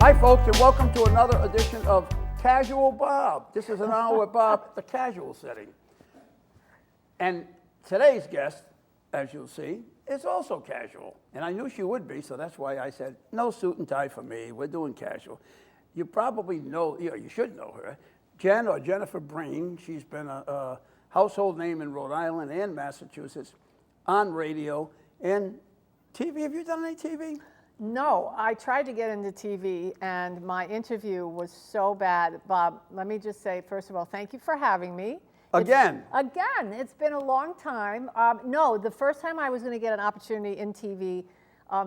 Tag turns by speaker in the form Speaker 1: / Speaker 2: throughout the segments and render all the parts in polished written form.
Speaker 1: Hi, folks, and welcome to another edition of Casual Bob. This is an hour with Bob, the casual setting. And today's guest, as you'll see, is also casual. And I knew she would be, so that's why I said, no suit and tie for me. We're doing casual. You probably know, you should know her, Jen or Jennifer Brien. She's been a household name in Rhode Island and Massachusetts on radio and TV. Have you done any TV?
Speaker 2: No, I tried to get into TV, and my interview was so bad. Bob, let me just say, first of all, thank you for having me.
Speaker 1: Again?
Speaker 2: It's been a long time. No, the first time I was going to get an opportunity in TV,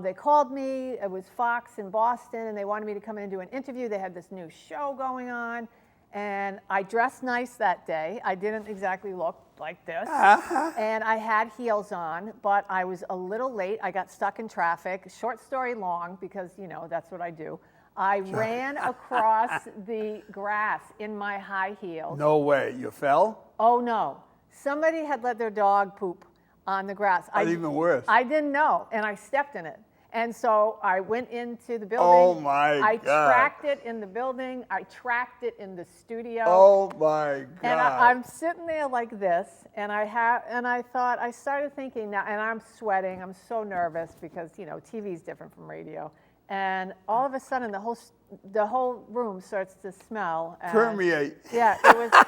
Speaker 2: they called me. It was Fox in Boston, and they wanted me to come in and do an interview. They had this new show going on, and I dressed nice that day. I didn't exactly look like this, and I had heels on, but I was a little late. I got stuck in traffic. Short story long, because, you know, that's what I do. I ran across the grass in my high heels.
Speaker 1: No way. You fell?
Speaker 2: Oh, no. Somebody had let their dog poop on the grass.
Speaker 1: That's even worse.
Speaker 2: I didn't know, and I stepped in it. And so I went into the building.
Speaker 1: Oh, my
Speaker 2: I
Speaker 1: God.
Speaker 2: tracked it in the building. I tracked it in the studio.
Speaker 1: Oh, my God.
Speaker 2: And I'm sitting there like this, and I started thinking now, and I'm sweating. I'm so nervous because, you know, TV is different from radio. And all of a sudden, the whole room starts to smell. And
Speaker 1: permeate.
Speaker 2: yeah, it was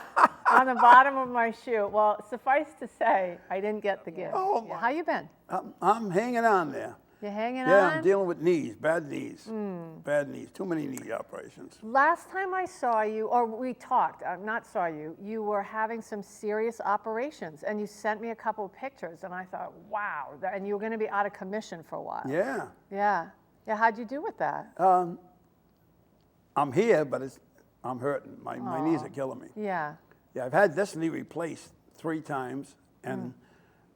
Speaker 2: on the bottom of my shoe. Well, suffice to say, I didn't get the gig.
Speaker 1: Oh, my.
Speaker 2: How you been?
Speaker 1: I'm hanging on there.
Speaker 2: You hanging on?
Speaker 1: Yeah, I'm dealing with knees, bad knees. Bad knees, too many knee operations.
Speaker 2: Last time I saw you, or we talked, not saw you, you were having some serious operations, and you sent me a couple of pictures, and I thought, wow, and you were going to be out of commission for a while.
Speaker 1: Yeah.
Speaker 2: Yeah. Yeah, how'd you do with that?
Speaker 1: I'm here, but I'm hurting. My knees are killing me.
Speaker 2: Yeah.
Speaker 1: Yeah, I've had this knee replaced 3 times, and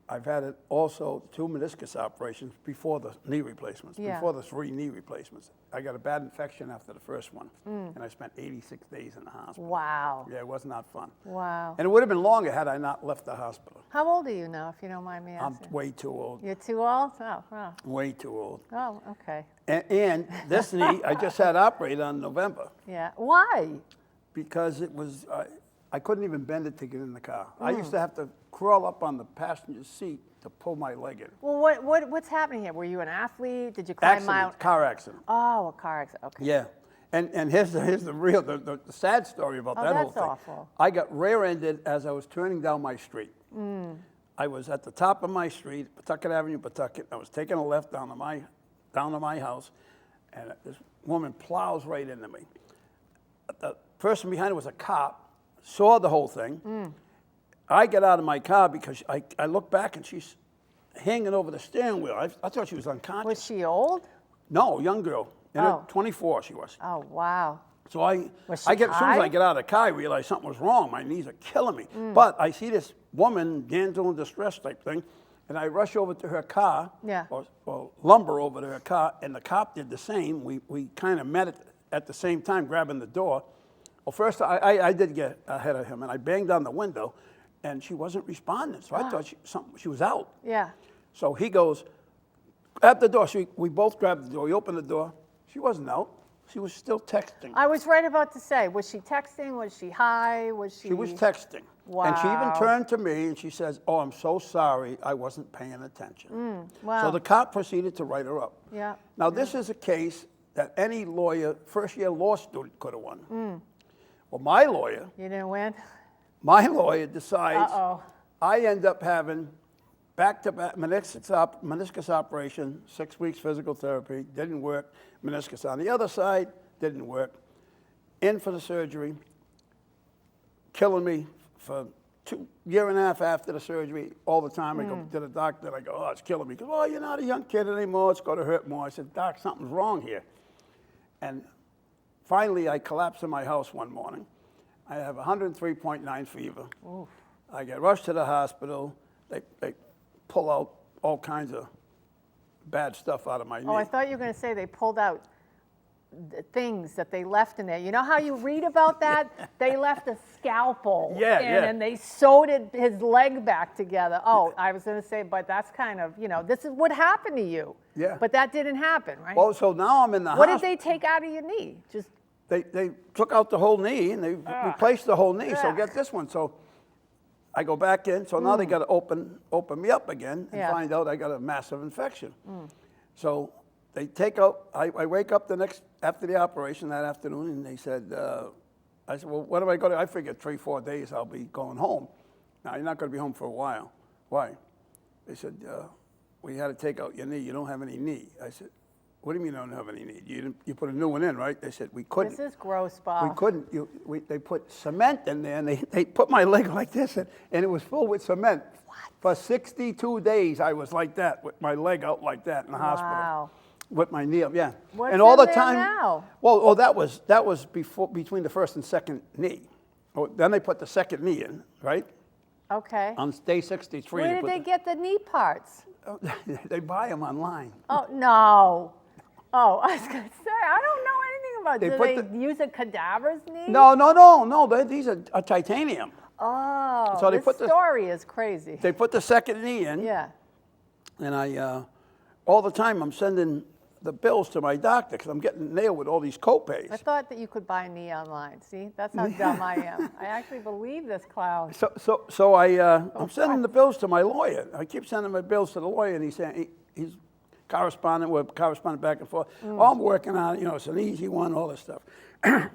Speaker 1: I've had it also 2 meniscus operations before the knee replacements, before the 3 knee replacements. I got a bad infection after the first one, and I spent 86 days in the hospital.
Speaker 2: Wow.
Speaker 1: Yeah, it was not fun.
Speaker 2: Wow.
Speaker 1: And it would have been longer had I not left the hospital.
Speaker 2: How old are you now, if you don't mind me
Speaker 1: I'm
Speaker 2: asking?
Speaker 1: way too old.
Speaker 2: You're too old? Oh, wow.
Speaker 1: Way too old.
Speaker 2: Oh, okay.
Speaker 1: And this knee, I just had operated on November
Speaker 2: Yeah. Why?
Speaker 1: because it was, I couldn't even bend it to get in the car. I used to have to crawl up on the passenger seat to pull my leg in.
Speaker 2: Well, what's happening here? Were you an athlete? Did you climb out?
Speaker 1: Car accident.
Speaker 2: Oh, a car accident. Okay.
Speaker 1: Yeah. And here's the real, the sad story about that whole
Speaker 2: that's
Speaker 1: thing.
Speaker 2: awful.
Speaker 1: I got rear-ended as I was turning down my street. I was at the top of my street, Pawtucket Avenue, Pawtucket. I was taking a left down to my house, and this woman plows right into me. The person behind her was a cop, saw the whole thing. I get out of my car because I look back and she's hanging over the steering wheel. I thought she was unconscious.
Speaker 2: Was she old?
Speaker 1: No, young girl. In her 24 she was.
Speaker 2: Oh, wow.
Speaker 1: So as
Speaker 2: Was
Speaker 1: soon
Speaker 2: she
Speaker 1: as I
Speaker 2: high?
Speaker 1: get out of the car, I realize something was wrong. My knees are killing me. But I see this woman, damsel in distress type thing, and I rush over to her car, or lumber over to her car, and the cop did the same. We kind of met at the same time, grabbing the door. Well, first I did get ahead of him, and I banged on the window, and she wasn't responding. So I thought she was out.
Speaker 2: Yeah.
Speaker 1: So he goes, grab the door. We both grabbed the door. We opened the door. She wasn't out. She was still texting.
Speaker 2: I was right about to say, was she texting? Was she high? Was she?
Speaker 1: She was texting.
Speaker 2: Wow.
Speaker 1: And she even turned to me and she says, "Oh, I'm so sorry. I wasn't paying attention."
Speaker 2: Wow.
Speaker 1: So the cop proceeded to write her up.
Speaker 2: Yeah.
Speaker 1: Now, this is a case that any lawyer, first-year law student could have won. Well, my lawyer,
Speaker 2: You didn't win?
Speaker 1: decides
Speaker 2: Uh-oh.
Speaker 1: I end up having back-to-back meniscus operation, 6 weeks physical therapy, didn't work. Meniscus on the other side, didn't work. In for the surgery, killing me for 2.5 years after the surgery. All the time I go to the doctor and I go, "Oh, it's killing me." He goes, "Oh, you're not a young kid anymore. It's going to hurt more." I said, "Doc, something's wrong here." And finally, I collapsed in my house one morning. I have 103.9 fever.
Speaker 2: Oof.
Speaker 1: I get rushed to the hospital. They pull out all kinds of bad stuff out of my knee.
Speaker 2: Oh, I thought you were going to say they pulled out things that they left in there. You know how you read about that? They left a scalpel
Speaker 1: Yeah,
Speaker 2: in,
Speaker 1: yeah.
Speaker 2: and they sewed his leg back together. Oh, I was going to say, but that's kind of, this is what happened to you.
Speaker 1: Yeah.
Speaker 2: But that didn't happen, right?
Speaker 1: Well, so now I'm in the
Speaker 2: What
Speaker 1: hospital.
Speaker 2: did they take out of your knee? Just
Speaker 1: They took out the whole knee and they replaced the whole knee. So
Speaker 2: Ugh.
Speaker 1: get this one. So I go back in. So now they got to open me up again and
Speaker 2: Yeah.
Speaker 1: find out I got a massive infection. So they take out. I wake up after the operation that afternoon, and they said, I said, well, what am I going to? I figured 3-4 days I'll be going home. Now you're not going to be home for a while. Why? They said, we had to take out your knee. You don't have any knee. I said, what do you mean you don't have any knee? You put a new one in, right? They said, we couldn't.
Speaker 2: this is gross, Bob.
Speaker 1: We couldn't. They put cement in there, and they put my leg like this, and it was full with cement. What? For 62 days, I was like that, with my leg out like that in the hospital.
Speaker 2: Wow.
Speaker 1: With my knee up, yeah.
Speaker 2: What's
Speaker 1: and all
Speaker 2: in
Speaker 1: the
Speaker 2: there
Speaker 1: time.
Speaker 2: now?
Speaker 1: Well, that was between the first and second knee. Oh, then they put the second knee in, right?
Speaker 2: Okay.
Speaker 1: On day 63.
Speaker 2: Where did they get the knee parts?
Speaker 1: They buy them online.
Speaker 2: Oh, no. Oh, I was going to say, I don't know anything about
Speaker 1: They
Speaker 2: it.
Speaker 1: put
Speaker 2: Do they use a cadaver's knee?
Speaker 1: No. These are titanium.
Speaker 2: Oh,
Speaker 1: So they
Speaker 2: this
Speaker 1: put the-
Speaker 2: story is crazy.
Speaker 1: They put the second knee in.
Speaker 2: Yeah.
Speaker 1: And all the time I'm sending the bills to my doctor because I'm getting nailed with all these copays.
Speaker 2: I thought that you could buy a knee online. See, that's how dumb I am. I actually believe this clown.
Speaker 1: So I'm sending the bills to my lawyer. I keep sending my bills to the lawyer, and he's saying he's corresponding back and forth. Oh, I'm working on it. It's an easy one, all this stuff. So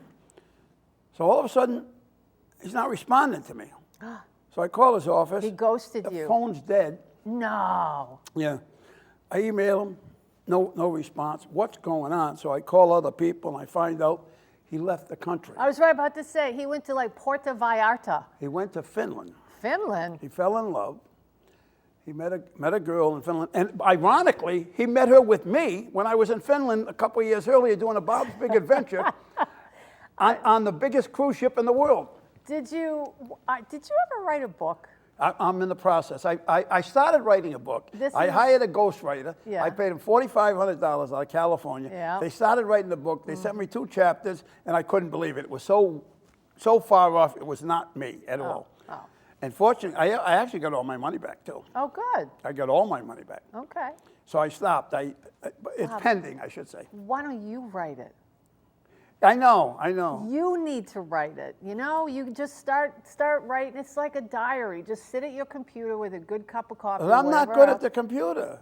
Speaker 1: all of a sudden, he's not responding to me. So I call his office.
Speaker 2: He ghosted
Speaker 1: the
Speaker 2: you.
Speaker 1: The phone's dead.
Speaker 2: No.
Speaker 1: Yeah. I email him, no response. What's going on? So I call other people, and I find out he left the country.
Speaker 2: I was right about to say, he went to like Puerto Vallarta.
Speaker 1: He went to Finland.
Speaker 2: Finland?
Speaker 1: He fell in love. He met a girl in Finland. And ironically, he met her with me when I was in Finland a couple of years earlier doing a Bob's Big Adventure on the biggest cruise ship in the world.
Speaker 2: Did you ever write a book?
Speaker 1: I'm in the process. I started writing a book. I hired a ghostwriter.
Speaker 2: Yeah.
Speaker 1: I paid him $4,500 out of California.
Speaker 2: Yeah.
Speaker 1: They started writing the book. They sent me 2 chapters, and I couldn't believe it. It was so far off, it was not me at all.
Speaker 2: Oh.
Speaker 1: And fortunately, I actually got all my money back, too.
Speaker 2: Oh, good.
Speaker 1: I got all my money back.
Speaker 2: Okay.
Speaker 1: So I stopped. It's pending, I should say.
Speaker 2: Why don't you write it?
Speaker 1: I know.
Speaker 2: You need to write it. You just start writing. It's like a diary. Just sit at your computer with a good cup of coffee.
Speaker 1: But I'm not
Speaker 2: whatever
Speaker 1: good
Speaker 2: else.
Speaker 1: at the computer.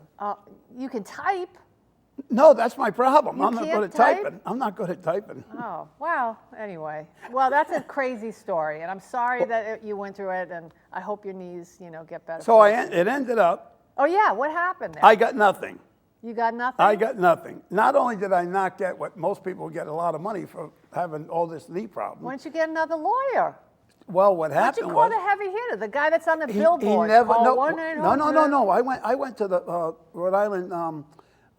Speaker 2: You can type.
Speaker 1: No, that's my problem. I'm not
Speaker 2: can't
Speaker 1: good at
Speaker 2: type?
Speaker 1: typing. I'm not good at typing.
Speaker 2: Oh, well, anyway. Well, that's a crazy story, and I'm sorry that you went through it, and I hope your knees, get better.
Speaker 1: So
Speaker 2: soon.
Speaker 1: it ended up,
Speaker 2: Oh, yeah, what happened there?
Speaker 1: I got nothing.
Speaker 2: You got nothing?
Speaker 1: I got nothing. Not only did I not get what most people get a lot of money for having all this knee problem.
Speaker 2: Why don't you get another lawyer?
Speaker 1: Well, what
Speaker 2: Why don't
Speaker 1: happened
Speaker 2: you call
Speaker 1: was
Speaker 2: the heavy hitter, the guy that's on the
Speaker 1: he
Speaker 2: billboard?
Speaker 1: never
Speaker 2: Call
Speaker 1: no
Speaker 2: 1-800.
Speaker 1: no. I went to the Rhode Island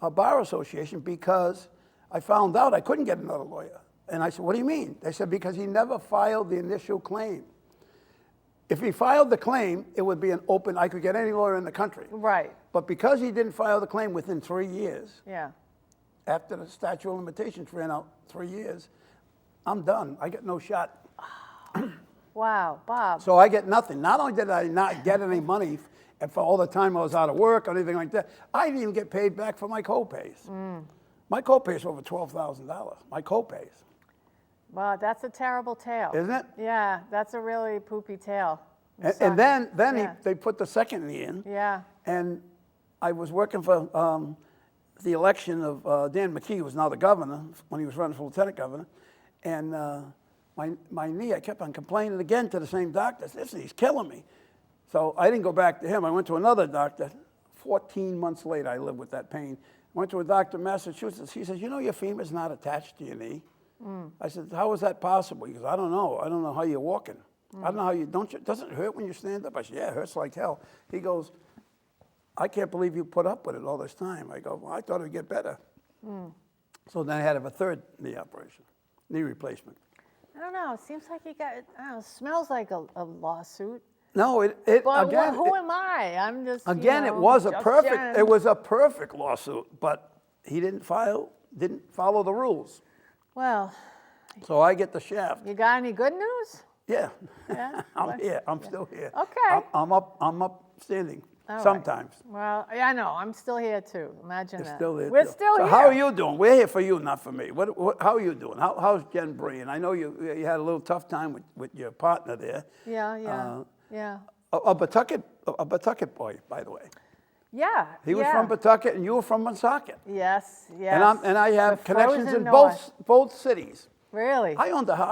Speaker 1: Bar Association because I found out I couldn't get another lawyer. And I said, what do you mean? They said, because he never filed the initial claim. If he filed the claim, it would be I could get any lawyer in the country.
Speaker 2: Right.
Speaker 1: But because he didn't file the claim within 3 years,
Speaker 2: Yeah.
Speaker 1: after the statute of limitations ran out 3 years, I'm done. I get no shot.
Speaker 2: Wow, Bob.
Speaker 1: So I get nothing. Not only did I not get any money for all the time I was out of work or anything like that, I didn't even get paid back for my copays. My copays were over $12,000. My copays.
Speaker 2: Wow, that's a terrible tale.
Speaker 1: Isn't it?
Speaker 2: Yeah, that's a really poopy tale.
Speaker 1: And then
Speaker 2: Yeah.
Speaker 1: they put the second knee in.
Speaker 2: Yeah.
Speaker 1: And I was working for the election of Dan McKee, who was now the governor, when he was running for lieutenant governor. And my knee, I kept on complaining again to the same doctor. This knee's killing me. So I didn't go back to him. I went to another doctor. 14 months later, I lived with that pain. Went to a doctor in Massachusetts. He says, your femur's not attached to your knee. I said, how is that possible? He goes, I don't know. I don't know how you're walking. I don't know how does it hurt when you stand up? I said, yeah, it hurts like hell. He goes, I can't believe you put up with it all this time. I go, well, I thought it would get better. So then I had to have a third knee operation, knee replacement.
Speaker 2: I don't know. It seems like you got, I don't know, smells like a lawsuit.
Speaker 1: No, it
Speaker 2: But
Speaker 1: again.
Speaker 2: who am I? I'm just,
Speaker 1: Again, it was a
Speaker 2: just
Speaker 1: perfect.
Speaker 2: Jen.
Speaker 1: It was a perfect lawsuit, but he didn't follow the rules.
Speaker 2: Well,
Speaker 1: So I get the shaft.
Speaker 2: you got any good news?
Speaker 1: Yeah,
Speaker 2: Yeah?
Speaker 1: I'm here. I'm still here.
Speaker 2: Okay.
Speaker 1: I'm upstanding
Speaker 2: All right.
Speaker 1: sometimes.
Speaker 2: Well, yeah, I know. I'm still here too. Imagine
Speaker 1: You're
Speaker 2: that.
Speaker 1: still there.
Speaker 2: We're
Speaker 1: too.
Speaker 2: still
Speaker 1: So
Speaker 2: here.
Speaker 1: how are you doing? We're here for you, not for me. How are you doing? How's Jen Brien? I know you had a little tough time with your partner there.
Speaker 2: Yeah. Yeah.
Speaker 1: A Pawtucket boy, by the way.
Speaker 2: Yeah.
Speaker 1: He was
Speaker 2: yeah.
Speaker 1: from Pawtucket, and you were from Woonsocket.
Speaker 2: Yes.
Speaker 1: And I have
Speaker 2: The
Speaker 1: connections
Speaker 2: frozen
Speaker 1: in
Speaker 2: north.
Speaker 1: both cities.
Speaker 2: Really?
Speaker 1: I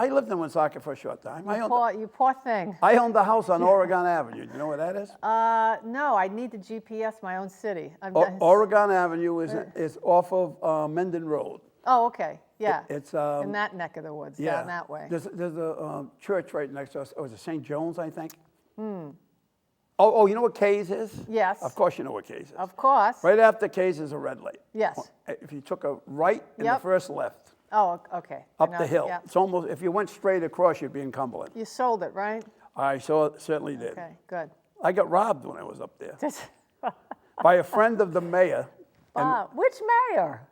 Speaker 1: lived in Woonsocket for a short time.
Speaker 2: You poor thing.
Speaker 1: I owned a house on Oregon Avenue. Do you know where that is?
Speaker 2: No, I need to GPS my own city.
Speaker 1: Oregon Avenue is off of Mendon Road.
Speaker 2: Oh, okay. Yeah.
Speaker 1: It's
Speaker 2: in that neck of the woods, down that way.
Speaker 1: There's a church right next to us. Oh, is it St. John's, I think? Oh, you know what Kay's is?
Speaker 2: Yes.
Speaker 1: Of course you know what Kay's is.
Speaker 2: Of course.
Speaker 1: Right after Kay's is a red light.
Speaker 2: Yes.
Speaker 1: If you took a right and the
Speaker 2: Yep.
Speaker 1: first left,
Speaker 2: Oh, okay. I
Speaker 1: up
Speaker 2: know,
Speaker 1: the hill.
Speaker 2: yeah.
Speaker 1: It's almost, if you went straight across, you'd be in Cumberland.
Speaker 2: You sold it, right?
Speaker 1: I certainly did.
Speaker 2: Okay, good.
Speaker 1: I got robbed when I was up there by a friend of the mayor.
Speaker 2: Which mayor?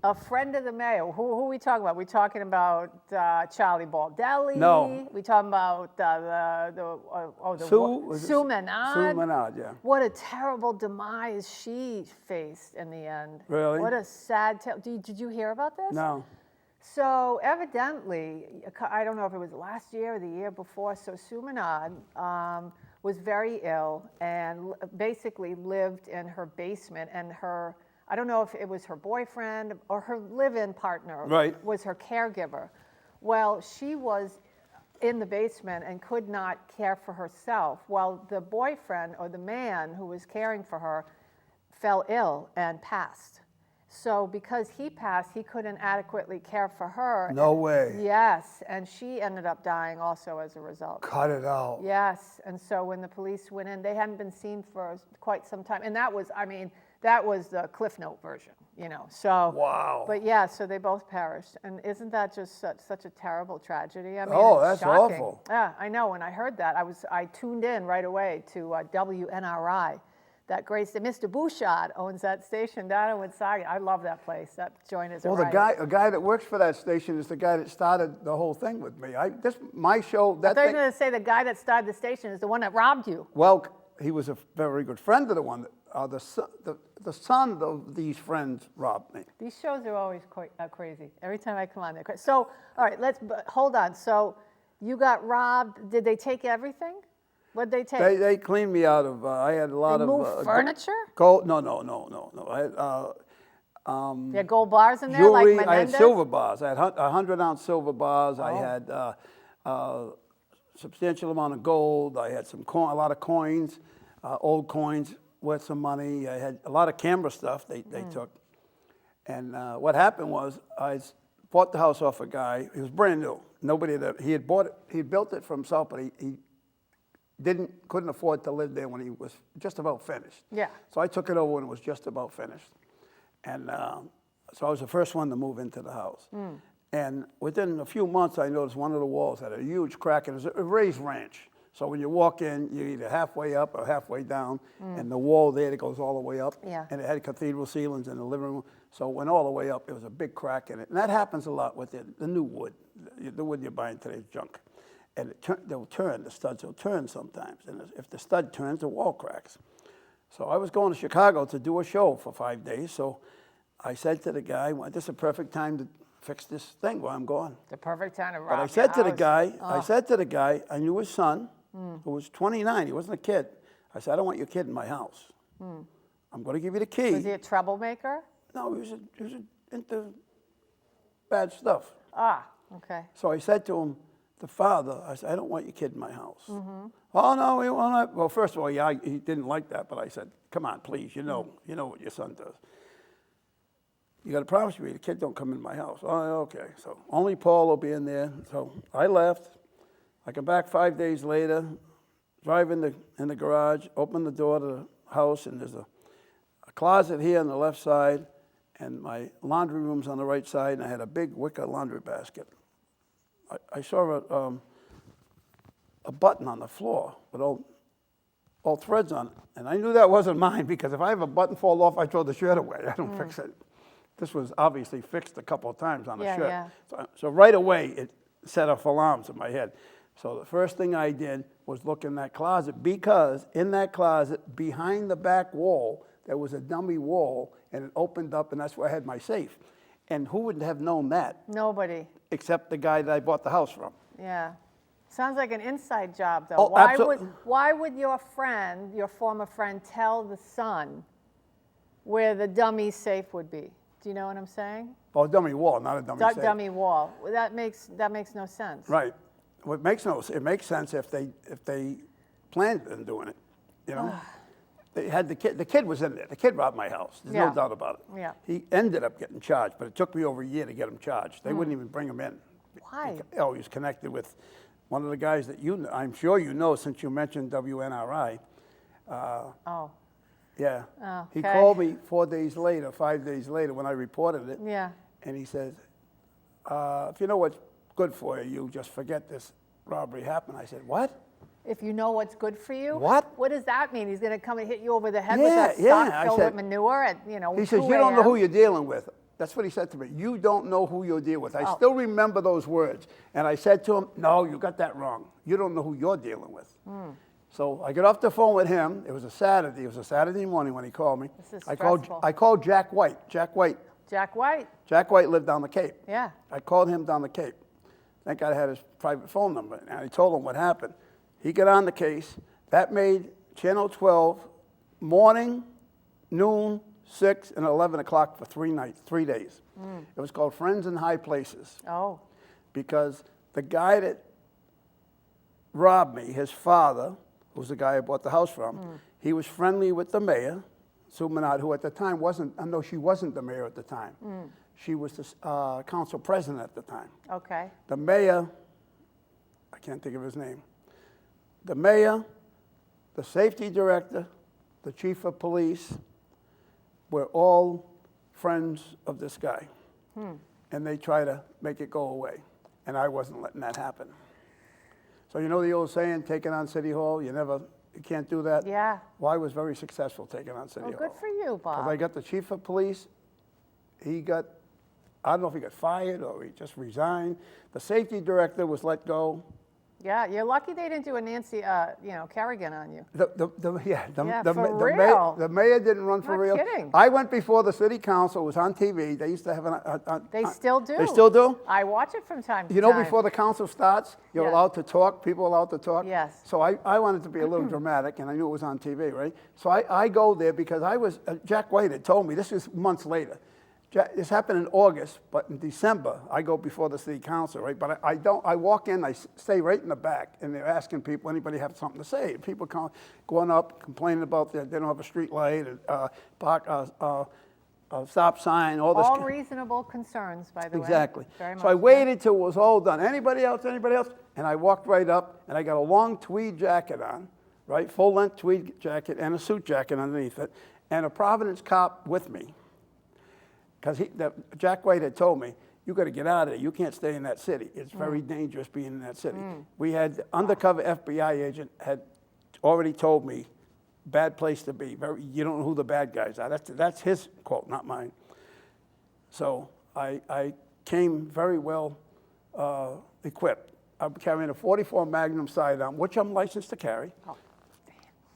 Speaker 2: A friend of the mayor. Who are we talking about? We talking about Charlie Baldelli?
Speaker 1: No.
Speaker 2: We talking about Sue Menard?
Speaker 1: Sue Menard, yeah.
Speaker 2: What a terrible demise she faced in the end.
Speaker 1: Really?
Speaker 2: What a sad tale. Did you hear about this?
Speaker 1: No.
Speaker 2: So evidently, I don't know if it was last year or the year before, so Sue Menard was very ill and basically lived in her basement, and I don't know if it was her boyfriend or her live-in partner was her caregiver. Well, she was in the basement and could not care for herself. Well, the boyfriend or the man who was caring for her fell ill and passed. So because he passed, he couldn't adequately care for her.
Speaker 1: No way.
Speaker 2: Yes, and she ended up dying also as a result.
Speaker 1: Cut it out.
Speaker 2: Yes, and so when the police went in, they hadn't been seen for quite some time. And that was the Cliff Note version, so.
Speaker 1: Wow.
Speaker 2: But yeah, so they both perished. And isn't that just such a terrible tragedy? I mean,
Speaker 1: Oh,
Speaker 2: it's
Speaker 1: that's
Speaker 2: shocking.
Speaker 1: awful.
Speaker 2: Yeah, I know. When I heard that, I tuned in right away to WNRI. That great, Mr. Bouchard owns that station down in Woonsocket. I love that place. That joint is a
Speaker 1: Well,
Speaker 2: riot.
Speaker 1: a guy that works for that station is the guy that started the whole thing with me. My show,
Speaker 2: I thought you were going to say the guy that started the station is the one that robbed you.
Speaker 1: Well, he was a very good friend of the one. The son of these friends robbed me.
Speaker 2: These shows are always quite crazy. Every time I come on, they're crazy. So, all right, hold on. So, you got robbed. Did they take everything? What'd they take?
Speaker 1: They cleaned me out of. I had a lot
Speaker 2: They
Speaker 1: of
Speaker 2: moved furniture?
Speaker 1: Gold? No. I had
Speaker 2: You had gold bars in there,
Speaker 1: jewelry.
Speaker 2: like
Speaker 1: I had
Speaker 2: Menendez?
Speaker 1: silver bars. I had 100-ounce silver bars. I
Speaker 2: Oh.
Speaker 1: had a substantial amount of gold. I had a lot of coins, old coins worth some money. I had a lot of camera stuff they took. And what happened was I bought the house off a guy. It was brand new. He had bought it. He had built it for himself, but he couldn't afford to live there when he was just about finished.
Speaker 2: Yeah.
Speaker 1: So I took it over when it was just about finished. And so I was the first one to move into the house. And within a few months, I noticed one of the walls had a huge crack. It was a raised ranch. So when you walk in, you're either halfway up or halfway down. And the wall there that goes all the way up.
Speaker 2: Yeah.
Speaker 1: And it had cathedral ceilings in the living room. So it went all the way up. It was a big crack in it. And that happens a lot with the new wood. The wood you're buying today is junk. And the studs will turn sometimes. And if the stud turns, the wall cracks. So I was going to Chicago to do a show for 5 days. So I said to the guy, well, this is a perfect time to fix this thing while I'm gone.
Speaker 2: The perfect time to rob
Speaker 1: But I said to the
Speaker 2: house.
Speaker 1: guy, I knew his son, who was 29. He wasn't a kid. I said, I don't want your kid in my house. I'm going to give you the key.
Speaker 2: Was he a troublemaker?
Speaker 1: No, he was into bad stuff.
Speaker 2: Ah, okay.
Speaker 1: So I said to him, the father, I said, I don't want your kid in my house. Oh, no, he won't. Well, first of all, yeah, he didn't like that, but I said, come on, please, you know what your son does. You got to promise me the kid don't come in my house. Oh, okay. So only Paul will be in there. So I left. I come back 5 days later, drive in the garage, open the door to the house, and there's a closet here on the left side, and my laundry room's on the right side, and I had a big wicker laundry basket. I saw a button on the floor with all threads on it. And I knew that wasn't mine because if I have a button fall off, I throw the shirt away. I don't fix it. This was obviously fixed a couple of times on the
Speaker 2: Yeah,
Speaker 1: shirt.
Speaker 2: yeah.
Speaker 1: So right away, it set off alarms in my head. So the first thing I did was look in that closet, because in that closet, behind the back wall, there was a dummy wall, and it opened up, and that's where I had my safe. And who would have known that
Speaker 2: Nobody.
Speaker 1: except the guy that I bought the house from?
Speaker 2: Yeah. Sounds like an inside job, though.
Speaker 1: Oh, absolutely.
Speaker 2: Why would your friend, your former friend, tell the son where the dummy safe would be? Do you know what I'm saying?
Speaker 1: Oh, a dummy wall, not a dummy safe.
Speaker 2: Dummy wall. Well, that makes no sense.
Speaker 1: Right. Well, it makes sense if they planned on doing it, you know? They had the kid was in there. The kid robbed my house. There's
Speaker 2: Yeah.
Speaker 1: no doubt about it.
Speaker 2: Yeah.
Speaker 1: He ended up getting charged, but it took me over a year to get him charged. They wouldn't even bring him in.
Speaker 2: Why?
Speaker 1: Oh, he was connected with one of the guys that I'm sure you know, since you mentioned WNRI.
Speaker 2: Oh,
Speaker 1: Yeah.
Speaker 2: Oh,
Speaker 1: He
Speaker 2: okay.
Speaker 1: called me 5 days later when I reported it.
Speaker 2: yeah.
Speaker 1: And he says, if you know what's good for you, you just forget this robbery happened. I said, what?
Speaker 2: If you know what's good for you?
Speaker 1: What?
Speaker 2: What does that mean? He's going to come and hit you over the head
Speaker 1: Yeah,
Speaker 2: with a
Speaker 1: yeah.
Speaker 2: stock
Speaker 1: I
Speaker 2: filled
Speaker 1: said-
Speaker 2: with manure at,
Speaker 1: He says,
Speaker 2: 2
Speaker 1: you don't know
Speaker 2: a.m.?
Speaker 1: who you're dealing with. That's what he said to me. You don't know who you're dealing with. I still remember those words. And I said to him, no, you got that wrong. You don't know who you're dealing with. So I got off the phone with him. It was a Saturday. It was a Saturday morning when he called me.
Speaker 2: This is
Speaker 1: I called
Speaker 2: stressful.
Speaker 1: Jack White. Jack White.
Speaker 2: Jack White.
Speaker 1: Jack White lived down the Cape.
Speaker 2: Yeah.
Speaker 1: I called him down the Cape. Thank God I had his private phone number. And I told him what happened. He got on the case. That made Channel 12 morning, noon, 6, and 11 o'clock for 3 days. It was called Friends in High Places,
Speaker 2: Oh.
Speaker 1: because the guy that robbed me, his father, who's the guy I bought the house from, he was friendly with the mayor, Sue Menard, who at the time she wasn't the mayor at the time. She was the council president at the time.
Speaker 2: Okay.
Speaker 1: The mayor, I can't think of his name. The mayor, the safety director, the chief of police were all friends of this guy. And they try to make it go away. And I wasn't letting that happen. So you know the old saying, taking on City Hall, you can't do that?
Speaker 2: Yeah.
Speaker 1: Well, I was very successful taking on City
Speaker 2: Oh,
Speaker 1: Hall.
Speaker 2: good for you,
Speaker 1: Because
Speaker 2: Bob.
Speaker 1: I got the chief of police, I don't know if he got fired or he just resigned. The safety director was let go.
Speaker 2: Yeah, you're lucky they didn't do a Nancy, Kerrigan on you.
Speaker 1: Yeah,
Speaker 2: For real.
Speaker 1: The mayor didn't run for
Speaker 2: Not
Speaker 1: real.
Speaker 2: kidding.
Speaker 1: I went before the city council. It was on TV. They used to have
Speaker 2: They still do.
Speaker 1: They still do?
Speaker 2: I watch it from time to
Speaker 1: You know,
Speaker 2: time.
Speaker 1: before the council starts, you're
Speaker 2: Yeah.
Speaker 1: allowed to talk, people are allowed to talk.
Speaker 2: Yes.
Speaker 1: So I wanted to be a little dramatic, and I knew it was on TV, right? So I go there because Jack White had told me, this was months later. This happened in August, but in December, I go before the city council, right? But I walk in, I stay right in the back, and they're asking people, anybody have something to say? People going up, complaining about they don't have a street light, a stop sign, all this.
Speaker 2: All reasonable concerns, by the way.
Speaker 1: Exactly.
Speaker 2: Very
Speaker 1: So I
Speaker 2: much.
Speaker 1: waited till it was all done. Anybody else? Anybody else? And I walked right up, and I got a long tweed jacket on, right? Full-length tweed jacket and a suit jacket underneath it, and a Providence cop with me. Because Jack White had told me, you got to get out of there. You can't stay in that city. It's very dangerous being in that city. We had undercover FBI agent had already told me, bad place to be. You don't know who the bad guys are. That's his quote, not mine. So I came very well equipped. I'm carrying a .44 Magnum sidearm, which I'm licensed to carry.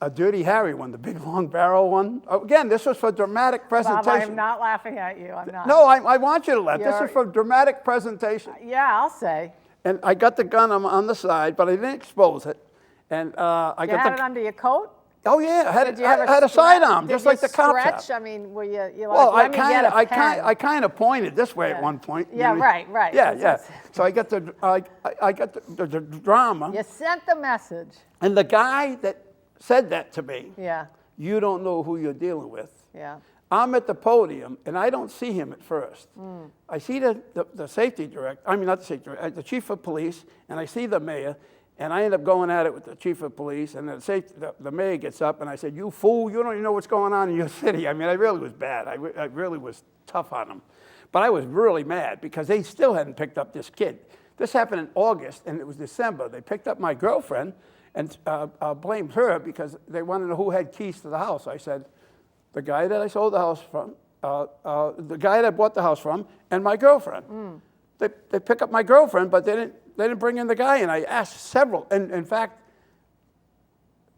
Speaker 1: A Dirty Harry one, the big long barrel one. Again, this was for dramatic presentation.
Speaker 2: Bob, I am not laughing at you. I'm not.
Speaker 1: No, I want you to laugh. This
Speaker 2: You're-
Speaker 1: is for dramatic presentation.
Speaker 2: Yeah, I'll say.
Speaker 1: And I got the gun on the side, but I didn't expose it. And I
Speaker 2: You
Speaker 1: got
Speaker 2: had
Speaker 1: the.
Speaker 2: it under your coat?
Speaker 1: Oh yeah, I had
Speaker 2: Did
Speaker 1: it.
Speaker 2: you have
Speaker 1: I had a
Speaker 2: stretch?
Speaker 1: sidearm,
Speaker 2: Did
Speaker 1: just
Speaker 2: you
Speaker 1: like the cops have.
Speaker 2: stretch? I mean, were you
Speaker 1: Well,
Speaker 2: like, let me get a pen?
Speaker 1: I kind of pointed this way at
Speaker 2: Yeah.
Speaker 1: one point.
Speaker 2: Yeah, right.
Speaker 1: Yeah,
Speaker 2: That's-
Speaker 1: yeah. So I got the drama,
Speaker 2: You sent the message.
Speaker 1: and the guy that said that to me,
Speaker 2: Yeah,
Speaker 1: you don't know who you're dealing with.
Speaker 2: yeah.
Speaker 1: I'm at the podium, and I don't see him at first. I see the safety director, I mean, not the safety director, the chief of police, and I see the mayor, and I end up going at it with the chief of police, and the mayor gets up, and I said, you fool, you don't even know what's going on in your city. I mean, I really was bad. I really was tough on them. But I was really mad because they still hadn't picked up this kid. This happened in August, and it was December. They picked up my girlfriend and blamed her because they wanted to know who had keys to the house. I said, the guy that I sold the house from the guy that I bought the house from, and my girlfriend. They pick up my girlfriend, but they didn't bring in the guy. And I asked several. And in fact,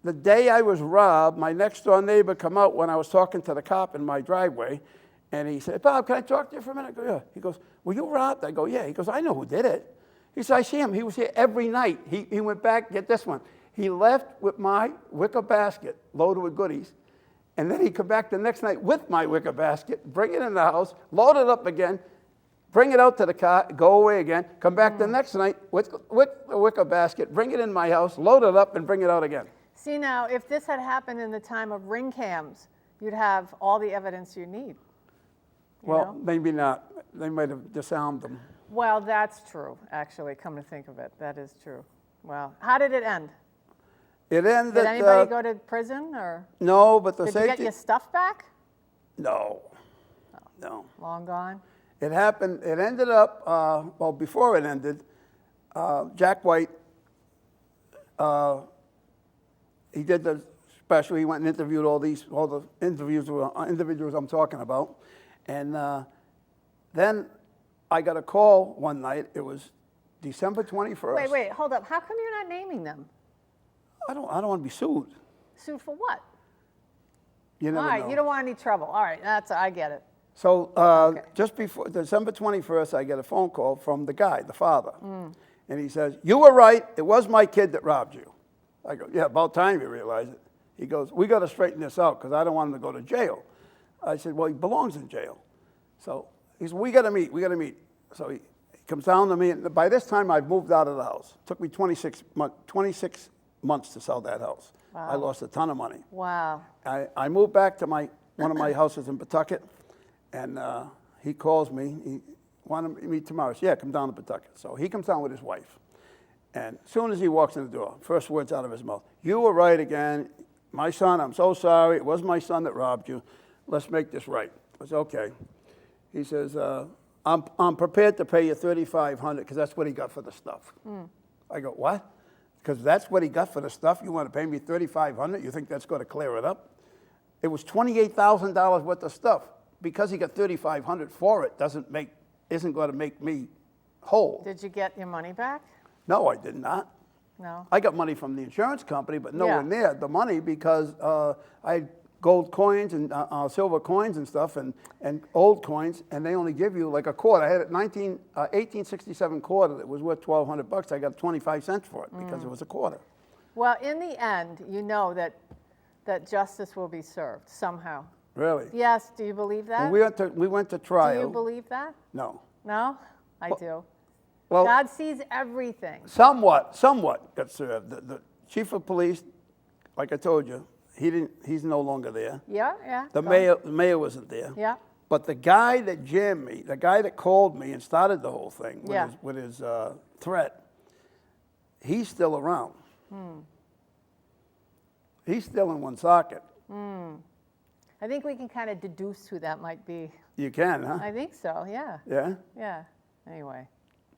Speaker 1: the day I was robbed, my next door neighbor come out when I was talking to the cop in my driveway, and he said, "Bob, can I talk to you for a minute?" I go, "Yeah." He goes, "Were you robbed?" I go, "Yeah." He goes, "I know who did it." He said, "I see him. He was here every night." He went back, get this one. He left with my wicker basket loaded with goodies, and then he come back the next night with my wicker basket, bring it in the house, load it up again, bring it out to the car, go away again, come back the next night with the wicker basket, bring it in my house, load it up, and bring it out again.
Speaker 2: See, now, if this had happened in the time of ring cams, you'd have all the evidence you need.
Speaker 1: Well, maybe not. They might have disarmed them.
Speaker 2: Well, that's true, actually, come to think of it. That is true. Well, how did it end?
Speaker 1: It ended.
Speaker 2: Did anybody go to prison, or
Speaker 1: No, but the
Speaker 2: did
Speaker 1: safety.
Speaker 2: you get your stuff back?
Speaker 1: No. No.
Speaker 2: Long gone?
Speaker 1: It happened. It ended up. Well, before it ended, Jack White. He did the special. He went and interviewed all the individuals I'm talking about, and then I got a call one night. It was December 21st.
Speaker 2: Wait, hold up. How come you're not naming them?
Speaker 1: I don't want to be sued.
Speaker 2: Sued for what?
Speaker 1: You never
Speaker 2: All right,
Speaker 1: know.
Speaker 2: you don't want any trouble. All right, I get it.
Speaker 1: So
Speaker 2: Okay.
Speaker 1: just before December 21st, I get a phone call from the guy, the father, and he says, "You were right. It was my kid that robbed you." I go, "Yeah, about time you realize it." He goes, "We got to straighten this out because I don't want him to go to jail." I said, "Well, he belongs in jail." So he said, "We got to meet. We got to meet." So he comes down to me, and by this time I've moved out of the house. It took me 26 months to sell that house.
Speaker 2: Wow.
Speaker 1: I lost a ton of money.
Speaker 2: Wow.
Speaker 1: I moved back to one of my houses in Pawtucket, and he calls me. He wanted to meet tomorrow. I said, "Yeah, come down to Pawtucket." So he comes down with his wife. And as soon as he walks in the door, first words out of his mouth, "You were right again. My son, I'm so sorry. It was my son that robbed you. Let's make this right." I said, "Okay." He says, I'm prepared to pay you $3,500 because that's what he got for the stuff. I go, "What? Because that's what he got for the stuff? You want to pay me $3,500? You think that's going to clear it up?" It was $28,000 worth of stuff. Because he got $3,500 for it isn't going to make me whole.
Speaker 2: Did you get your money back?
Speaker 1: No, I did not.
Speaker 2: No.
Speaker 1: I got money from the insurance company, but nowhere
Speaker 2: Yeah.
Speaker 1: near the money because I had gold coins and silver coins and stuff and old coins, and they only give you like a quarter. I had a 1867 quarter that was worth $1,200. I got 25 cents for it because it was a quarter.
Speaker 2: Well, in the end, you know that justice will be served somehow.
Speaker 1: Really?
Speaker 2: Yes, do you believe that?
Speaker 1: Well, we went to trial.
Speaker 2: Do you believe that?
Speaker 1: No.
Speaker 2: No? I do.
Speaker 1: Well,
Speaker 2: God sees everything.
Speaker 1: somewhat got served. The chief of police, like I told you, he's no longer there.
Speaker 2: Yeah.
Speaker 1: The
Speaker 2: go.
Speaker 1: mayor wasn't there.
Speaker 2: Yeah.
Speaker 1: But the guy that jammed me, the guy that called me and started the whole thing with his threat, he's still around. He's still in Woonsocket.
Speaker 2: I think we can kind of deduce who that might be.
Speaker 1: You can, huh?
Speaker 2: I think so, yeah.
Speaker 1: Yeah?
Speaker 2: Yeah. Anyway.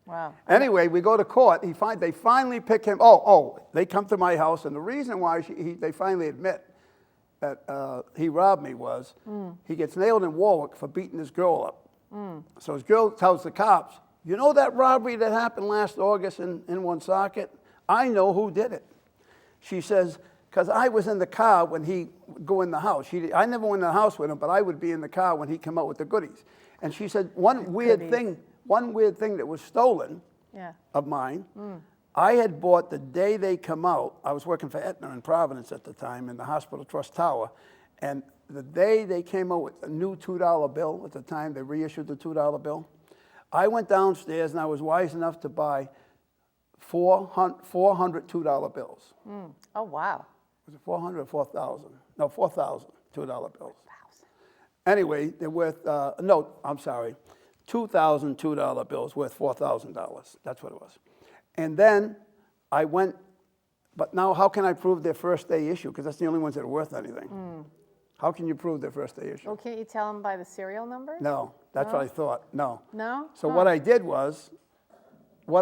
Speaker 2: Wow.
Speaker 1: Anyway, we go to court. They finally pick him. They come to my house, and the reason why they finally admit that he robbed me was he gets nailed in Warwick for beating his girl up. So his girl tells the cops, "You know that robbery that happened last August in Woonsocket? I know who did it." She says, "Because I was in the car when he would go in the house. I never went in the house with him, but I would be in the car when he came out with the goodies." And she said, one weird thing that was stolen of mine, I had bought the day they come out. I was working for Aetna in Providence at the time in the Hospital Trust Tower. And the day they came out with a new $2 bill, at the time they reissued the $2 bill, I went downstairs and I was wise enough to buy 400 $2 bills.
Speaker 2: Oh, wow.
Speaker 1: Was it 400 or 4,000? No, 4,000 $2 bills. Anyway, they're worth, I'm sorry, 2,000 $2 bills worth $4,000. That's what it was. And then I went, but now how can I prove their first day issue? Because that's the only ones that are worth anything. How can you prove their first day issue?
Speaker 2: Well, can't you tell them by the serial numbers?
Speaker 1: No, that's what I thought. No.
Speaker 2: No?
Speaker 1: So what I did was, I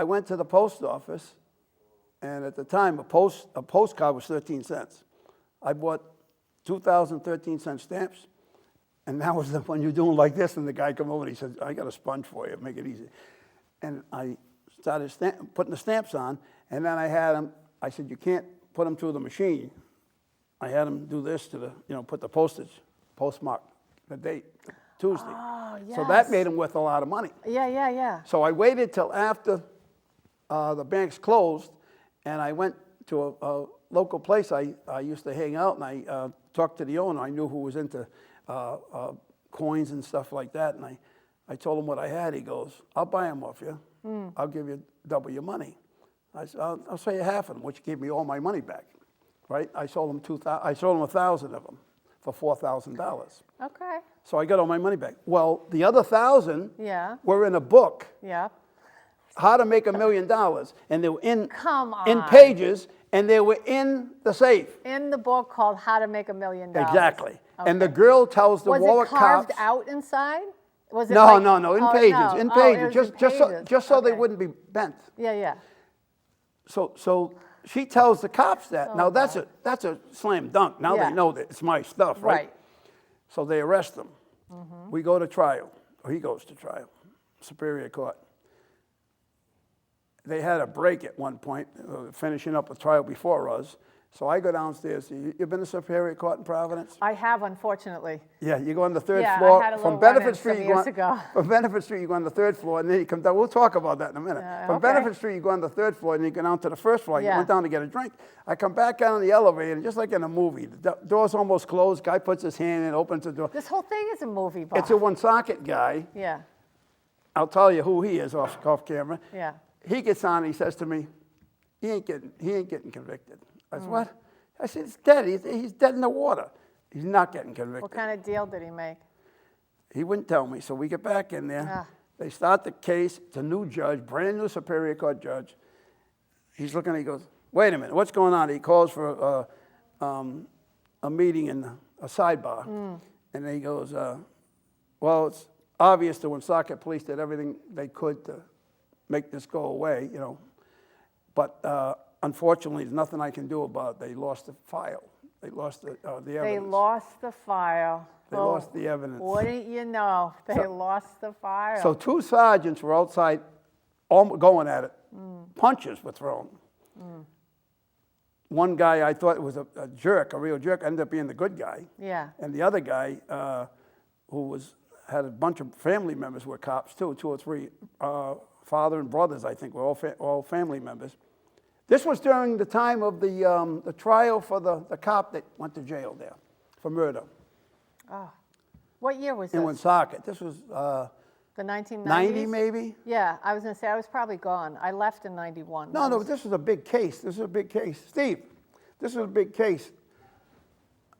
Speaker 1: went to the post office And at the time, a postcard was 13 cents. I bought 2,000 13-cent stamps, and that was the one you're doing like this, and the guy come over and he said, I got a sponge for you, make it easy. And I started putting the stamps on, and then I had him, I said, you can't put them through the machine. I had him do this to put the postage, postmark, the date, Tuesday.
Speaker 2: Oh, yes.
Speaker 1: So that made him worth a lot of money.
Speaker 2: Yeah.
Speaker 1: So I waited till after the banks closed, and I went to a local place I used to hang out, and I talked to the owner. I knew who was into coins and stuff like that, and I told him what I had. He goes, I'll buy them off you. I'll give you double your money. I said, I'll sell you half of them, which gave me all my money back, right? I sold him 1,000 of them for $4,000.
Speaker 2: Okay.
Speaker 1: So I got all my money back. Well, the other 1,000
Speaker 2: Yeah.
Speaker 1: were in a book,
Speaker 2: Yeah.
Speaker 1: How to Make $1 Million, and they were in pages, and they were in the safe.
Speaker 2: In the book called How to Make $1 Million.
Speaker 1: Exactly.
Speaker 2: Okay.
Speaker 1: And the girl tells the Warwick
Speaker 2: Was it carved
Speaker 1: cops.
Speaker 2: out inside? Was it
Speaker 1: No,
Speaker 2: like,
Speaker 1: no, in
Speaker 2: oh,
Speaker 1: pages,
Speaker 2: no.
Speaker 1: in
Speaker 2: Oh,
Speaker 1: pages,
Speaker 2: it was in pages.
Speaker 1: just so they
Speaker 2: Okay.
Speaker 1: wouldn't be bent.
Speaker 2: Yeah.
Speaker 1: So she tells the cops that.
Speaker 2: Oh,
Speaker 1: now that's a slam dunk. Now
Speaker 2: Yeah.
Speaker 1: they know that it's my stuff, right?
Speaker 2: Right.
Speaker 1: So they arrest him. We go to trial, or he goes to trial, Superior Court. They had a break at one point, finishing up a trial before us. So I go downstairs. You've been to Superior Court in Providence?
Speaker 2: I have, unfortunately.
Speaker 1: Yeah, you go on the third
Speaker 2: Yeah, I
Speaker 1: floor.
Speaker 2: had a
Speaker 1: From
Speaker 2: little
Speaker 1: Benefit
Speaker 2: run-in
Speaker 1: Street,
Speaker 2: some
Speaker 1: you go
Speaker 2: years
Speaker 1: on,
Speaker 2: ago.
Speaker 1: from Benefit Street, you go on the third floor, and then you come down. We'll talk about that in a minute. From
Speaker 2: okay.
Speaker 1: Benefit Street, you go on the third floor, and you go down to the first floor. You
Speaker 2: Yeah.
Speaker 1: went down to get a drink. I come back out on the elevator, and just like in a movie, the door's almost closed. Guy puts his hand in, opens the door.
Speaker 2: This whole thing is a movie, Bob.
Speaker 1: It's a Woonsocket guy.
Speaker 2: Yeah.
Speaker 1: I'll tell you who he is off camera.
Speaker 2: Yeah.
Speaker 1: He gets on and he says to me, he ain't getting convicted. I said, what? I said, he's dead. He's dead in the water. He's not getting convicted.
Speaker 2: What kind of deal did he make?
Speaker 1: He wouldn't tell me. So we get back in there.
Speaker 2: Ah.
Speaker 1: They start the case. It's a new judge, brand new Superior Court judge. He's looking, he goes, wait a minute, what's going on? He calls for a meeting in a sidebar. And then he goes, well, it's obvious the Woonsocket police did everything they could to make this go away, But unfortunately, there's nothing I can do about it. They lost the file. They lost the evidence.
Speaker 2: They lost the file.
Speaker 1: They lost the evidence.
Speaker 2: Wouldn't you know? They lost the file.
Speaker 1: So two sergeants were outside going at it. Punches were thrown. One guy I thought was a jerk, a real jerk, ended up being the good guy.
Speaker 2: Yeah.
Speaker 1: And the other guy, who had a bunch of family members were cops too, 2 or 3 father and brothers, I think, were all family members. This was during the time of the trial for the cop that went to jail there for murder.
Speaker 2: Oh. What year was
Speaker 1: In
Speaker 2: this?
Speaker 1: Woonsocket. This was
Speaker 2: The 1990s?
Speaker 1: 90 maybe?
Speaker 2: Yeah, I was going to say, I was probably gone. I left in 91.
Speaker 1: No, this was a big case. This was a big case. Steve, this was a big case.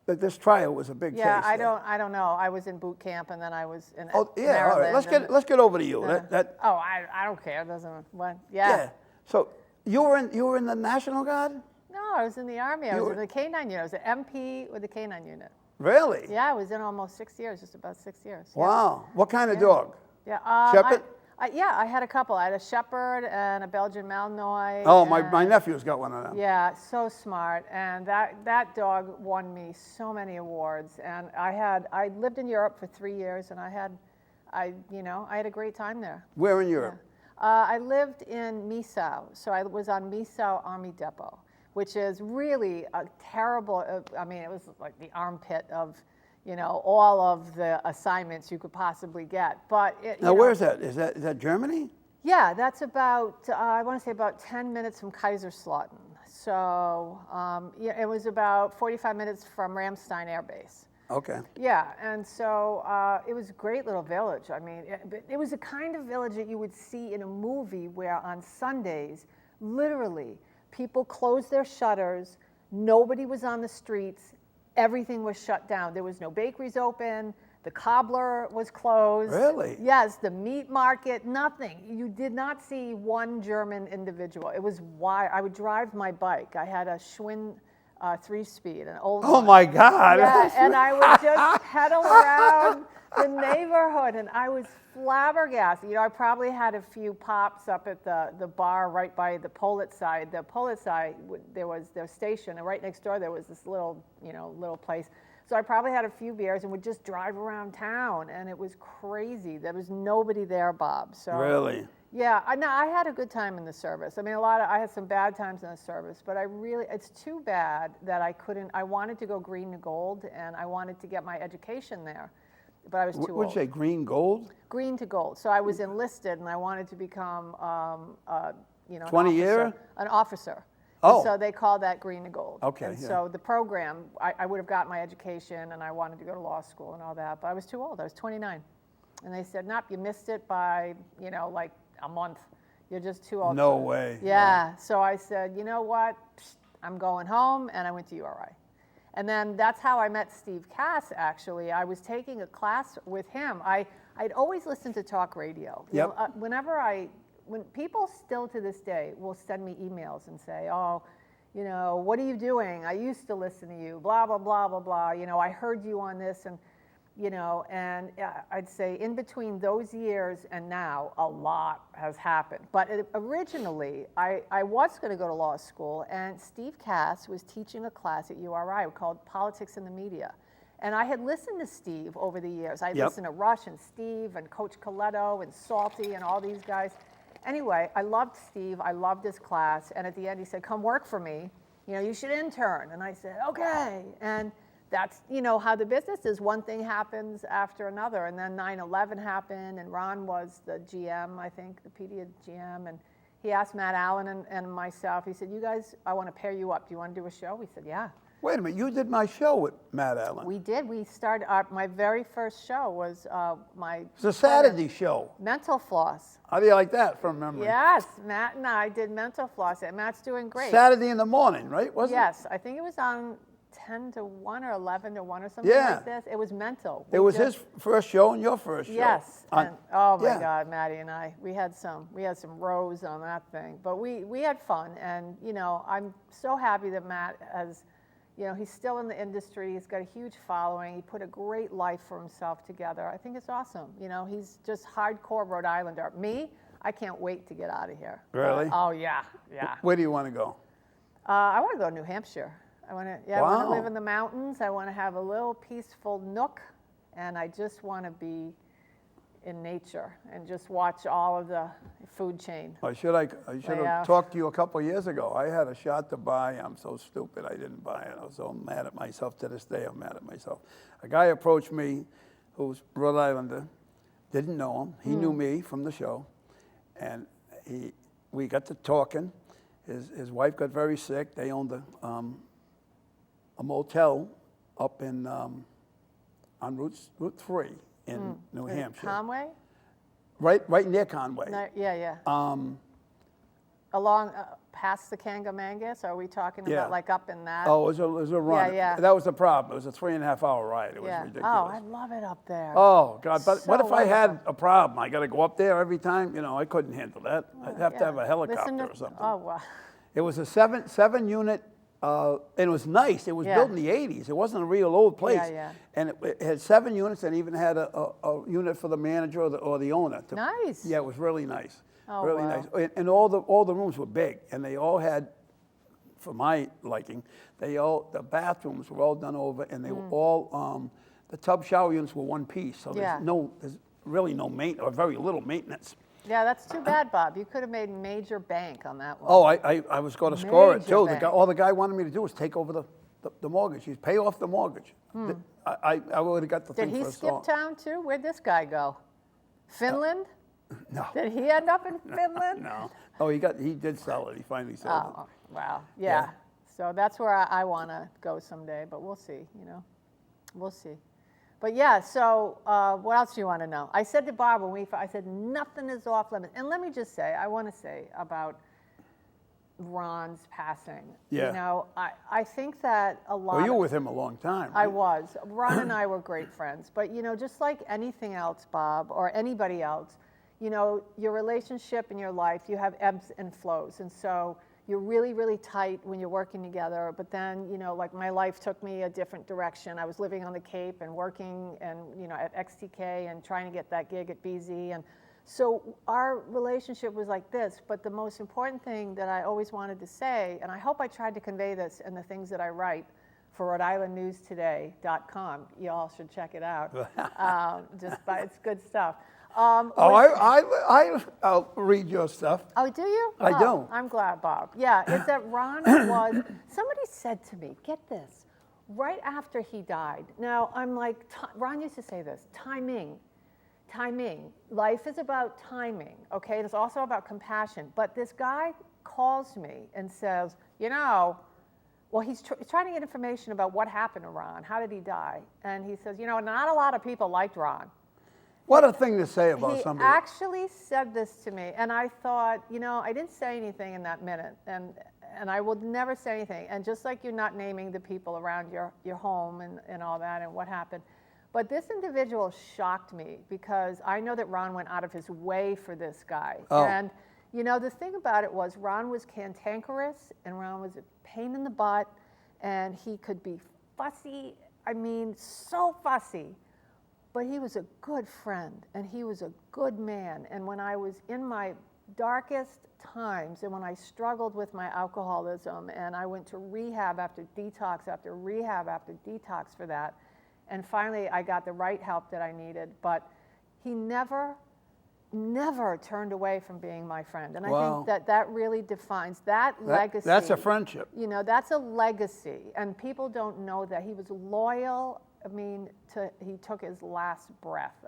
Speaker 1: This trial was a big case.
Speaker 2: Yeah, I don't know. I was in boot camp, and then I was in
Speaker 1: Oh, yeah, all right.
Speaker 2: Maryland.
Speaker 1: Let's get over to you.
Speaker 2: I don't care. It doesn't, what?
Speaker 1: Yeah. So you were in the National Guard?
Speaker 2: No, I was in the Army. I was
Speaker 1: were-
Speaker 2: in the K-9 unit. I was an MP with the K-9 unit.
Speaker 1: Really?
Speaker 2: Yeah, I was in almost 6 years, just about 6 years. Yeah.
Speaker 1: Wow. What kind of dog?
Speaker 2: Yeah.
Speaker 1: Shepherd?
Speaker 2: I had a couple. I had a Shepherd and a Belgian Malinois.
Speaker 1: Oh, my
Speaker 2: and-
Speaker 1: nephew's got one of them.
Speaker 2: Yeah, so smart. And that dog won me so many awards. And I lived in Europe for 3 years, and I had a great time there.
Speaker 1: Where in Europe?
Speaker 2: I lived in Misau, so I was on Misau Army Depot, which is really a terrible, it was like the armpit of, all of the assignments you could possibly get. But
Speaker 1: Now, where is that? Is that Germany?
Speaker 2: Yeah, that's about, I want to say about 10 minutes from Kaiserslautern. So it was about 45 minutes from Ramstein Air Base.
Speaker 1: Okay.
Speaker 2: Yeah, and so it was a great little village. It was the kind of village that you would see in a movie where on Sundays, literally, people closed their shutters, nobody was on the streets, everything was shut down. There was no bakeries open, the cobbler was closed.
Speaker 1: Really?
Speaker 2: Yes, the meat market, nothing. You did not see one German individual. It was wild. I would drive my bike. I had a Schwinn 3-speed, an old
Speaker 1: Oh
Speaker 2: one.
Speaker 1: my God.
Speaker 2: Yeah, and I would just pedal around the neighborhood, and I was flabbergasted. You know, I probably had a few pops up at the bar right by the Pollitt side. The Pollitt side, there was their station, and right next door there was this little, little place. So I probably had a few beers and would just drive around town, and it was crazy. There was nobody there, Bob. So
Speaker 1: Really?
Speaker 2: yeah, I had a good time in the service. I mean, I had some bad times in the service, but it's too bad that I wanted to go green to gold, and I wanted to get my education there, but I was too old.
Speaker 1: What'd you say, green gold?
Speaker 2: Green to gold. So I was enlisted, and I wanted to become, an
Speaker 1: 20-year?
Speaker 2: An officer.
Speaker 1: Oh.
Speaker 2: And so they called that green to gold.
Speaker 1: Okay,
Speaker 2: And
Speaker 1: yeah.
Speaker 2: so the program, I would have got my education, and I wanted to go to law school and all that, but I was too old. I was 29. And they said, nope, you missed it by, like a month. You're just too old.
Speaker 1: No way.
Speaker 2: Yeah. So I said, you know what? I'm going home, and I went to URI. And then that's how I met Steve Cass, actually. I was taking a class with him. I'd always listened to talk radio.
Speaker 1: Yep.
Speaker 2: When people still to this day will send me emails and say, oh, what are you doing? I used to listen to you, blah, blah, blah, blah, blah. I heard you on this, and I'd say in between those years and now, a lot has happened. But originally, I was going to go to law school, and Steve Cass was teaching a class at URI called Politics in the Media. And I had listened to Steve over the years. I listened to Rush and Steve and Coach Coletto and Salty and all these guys. Anyway, I loved Steve. I loved his class. And at the end, he said, come work for me. You should intern. And I said, okay. And that's, how the business is. One thing happens after another. And then 9/11 happened, and Ron was the GM, I think, the PD GM. And he asked Matt Allen and myself, he said, you guys, I want to pair you up. Do you want to do a show? We said, yeah.
Speaker 1: Wait a minute, you did my show with Matt Allen.
Speaker 2: We did. We started, my very first show was
Speaker 1: It's a Saturday show.
Speaker 2: Mental Floss.
Speaker 1: How do you like that from memory?
Speaker 2: Yes, Matt and I did Mental Floss, and Matt's doing great.
Speaker 1: Saturday in the morning, right? Wasn't
Speaker 2: Yes, I think it was on 10 to 1 or 11 to 1 or something like this. It was Mental.
Speaker 1: It was his first show and your first show.
Speaker 2: Yes, and oh my
Speaker 1: yeah.
Speaker 2: God, Maddie and I, we had some rows on that thing, but we had fun, and I'm so happy that Matt has, he's still in the industry. He's got a huge following. He put a great life for himself together. I think it's awesome. He's just hardcore Rhode Islander. Me, I can't wait to get out of here.
Speaker 1: Really?
Speaker 2: Oh yeah.
Speaker 1: Where do you want to go?
Speaker 2: I want to go to New Hampshire. I want to
Speaker 1: Wow.
Speaker 2: live in the mountains. I want to have a little peaceful nook, and I just want to be in nature and just watch all of the food chain.
Speaker 1: I should have talked to you a couple of years ago. I had a shot to buy. I'm so stupid I didn't buy it. I was so mad at myself. To this day, I'm mad at myself. A guy approached me who's Rhode Islander, didn't know him. He knew me from the show, and we got to talking. His wife got very sick. They owned a motel up in on Route 3 in New Hampshire.
Speaker 2: Conway?
Speaker 1: Right near Conway.
Speaker 2: No, yeah. Along past the Kangamangas? Are we talking about like up in that?
Speaker 1: Oh, it was a run.
Speaker 2: Yeah.
Speaker 1: That was the problem. It was a 3.5-hour ride. It was ridiculous.
Speaker 2: Oh, I love it up there.
Speaker 1: Oh, God. But
Speaker 2: So
Speaker 1: what if I had
Speaker 2: wonderful.
Speaker 1: a problem? I got to go up there every time? I couldn't handle that. I'd have to have a helicopter or something.
Speaker 2: Oh, wow.
Speaker 1: It was a seven unit, and it was nice. It was built in the 80s. It wasn't a real old place.
Speaker 2: Yeah.
Speaker 1: And it had 7 units and even had a unit for the manager or the owner.
Speaker 2: Nice.
Speaker 1: Yeah, it was really nice.
Speaker 2: Oh,
Speaker 1: really
Speaker 2: wow.
Speaker 1: nice. And all the rooms were big, and they all had, for my liking, the bathrooms were all done over, and they were all, the tub shower units were one piece. So there's really no maintenance, or very little maintenance.
Speaker 2: Yeah, that's too bad, Bob. You could have made major bank on that one.
Speaker 1: Oh, I was going to score it too.
Speaker 2: Major bank.
Speaker 1: All the guy wanted me to do was take over the mortgage. He'd pay off the mortgage. I would have got the
Speaker 2: Did
Speaker 1: thing
Speaker 2: he
Speaker 1: for a
Speaker 2: skip
Speaker 1: song.
Speaker 2: town too? Where'd this guy go? Finland?
Speaker 1: No.
Speaker 2: Did he end up in Finland?
Speaker 1: No. Oh, he did sell it. He finally sold
Speaker 2: Oh, wow. Yeah. So that's where I want to go someday, but we'll see, We'll see. But yeah, so what else do you want to know? I said to Bob I said nothing is off limits. And let me just say, I want to say about Ron's passing.
Speaker 1: Yeah.
Speaker 2: I think that a lot
Speaker 1: Well, you were with him a long time.
Speaker 2: I
Speaker 1: Right?
Speaker 2: was. Ron and I were great friends. But, just like anything else, Bob, or anybody else, your relationship in your life, you have ebbs and flows. And so, you're really, really tight when you're working together, but then, like my life took me a different direction. I was living on the Cape and working and, at XTK and trying to get that gig at BZ. And so our relationship was like this, but the most important thing that I always wanted to say, and I hope I tried to convey this in the things that I write for Rhode-IslandNewsToday.com. You all should check it out. It's good stuff.
Speaker 1: I'll read your stuff.
Speaker 2: Oh, do you?
Speaker 1: I don't.
Speaker 2: I'm glad, Bob. Yeah, it's that Ron somebody said to me, get this, right after he died. Now, I'm like, Ron used to say this, timing. Life is about timing, okay? And it's also about compassion. But this guy calls me and says, well, he's trying to get information about what happened to Ron. How did he die? And he says, not a lot of people liked Ron.
Speaker 1: What a thing to say about somebody.
Speaker 2: He actually said this to me, and I thought, I didn't say anything in that minute, and I will never say anything. And just like you're not naming the people around your home and all that and what happened. But this individual shocked me because I know that Ron went out of his way for this guy.
Speaker 1: Oh.
Speaker 2: And, the thing about it was Ron was cantankerous, and Ron was a pain in the butt, and he could be fussy, so fussy. But he was a good friend, and he was a good man. And when I was in my darkest times, and when I struggled with my alcoholism, and I went to rehab after detox after rehab after detox for that, and finally I got the right help that I needed, but he never turned away from being my friend. And
Speaker 1: Wow.
Speaker 2: I think that really defines that legacy.
Speaker 1: That's a friendship.
Speaker 2: That's a legacy, and people don't know that. He was loyal. He took his last breath.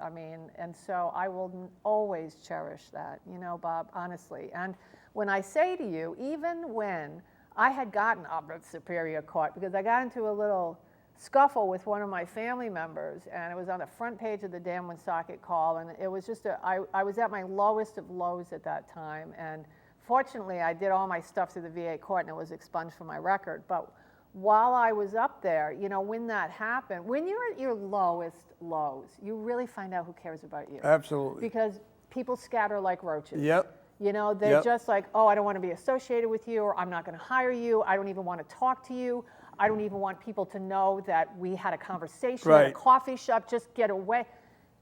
Speaker 2: And so I will always cherish that, Bob, honestly. And when I say to you, even when I had gotten up at Superior Court, because I got into a little scuffle with one of my family members, and it was on the front page of the Dan Woonsocket Call, and it was just I was at my lowest of lows at that time, and fortunately I did all my stuff through the VA court, and it was expunged from my record. But while I was up there, when that happened, when you're at your lowest lows, you really find out who cares about you.
Speaker 1: Absolutely.
Speaker 2: Because people scatter like roaches.
Speaker 1: Yep.
Speaker 2: They're just like, oh, I don't want to be associated with you, or I'm not going to hire you. I don't even want to talk to you. I don't even want people to know that we had a conversation at a coffee shop. Just get away.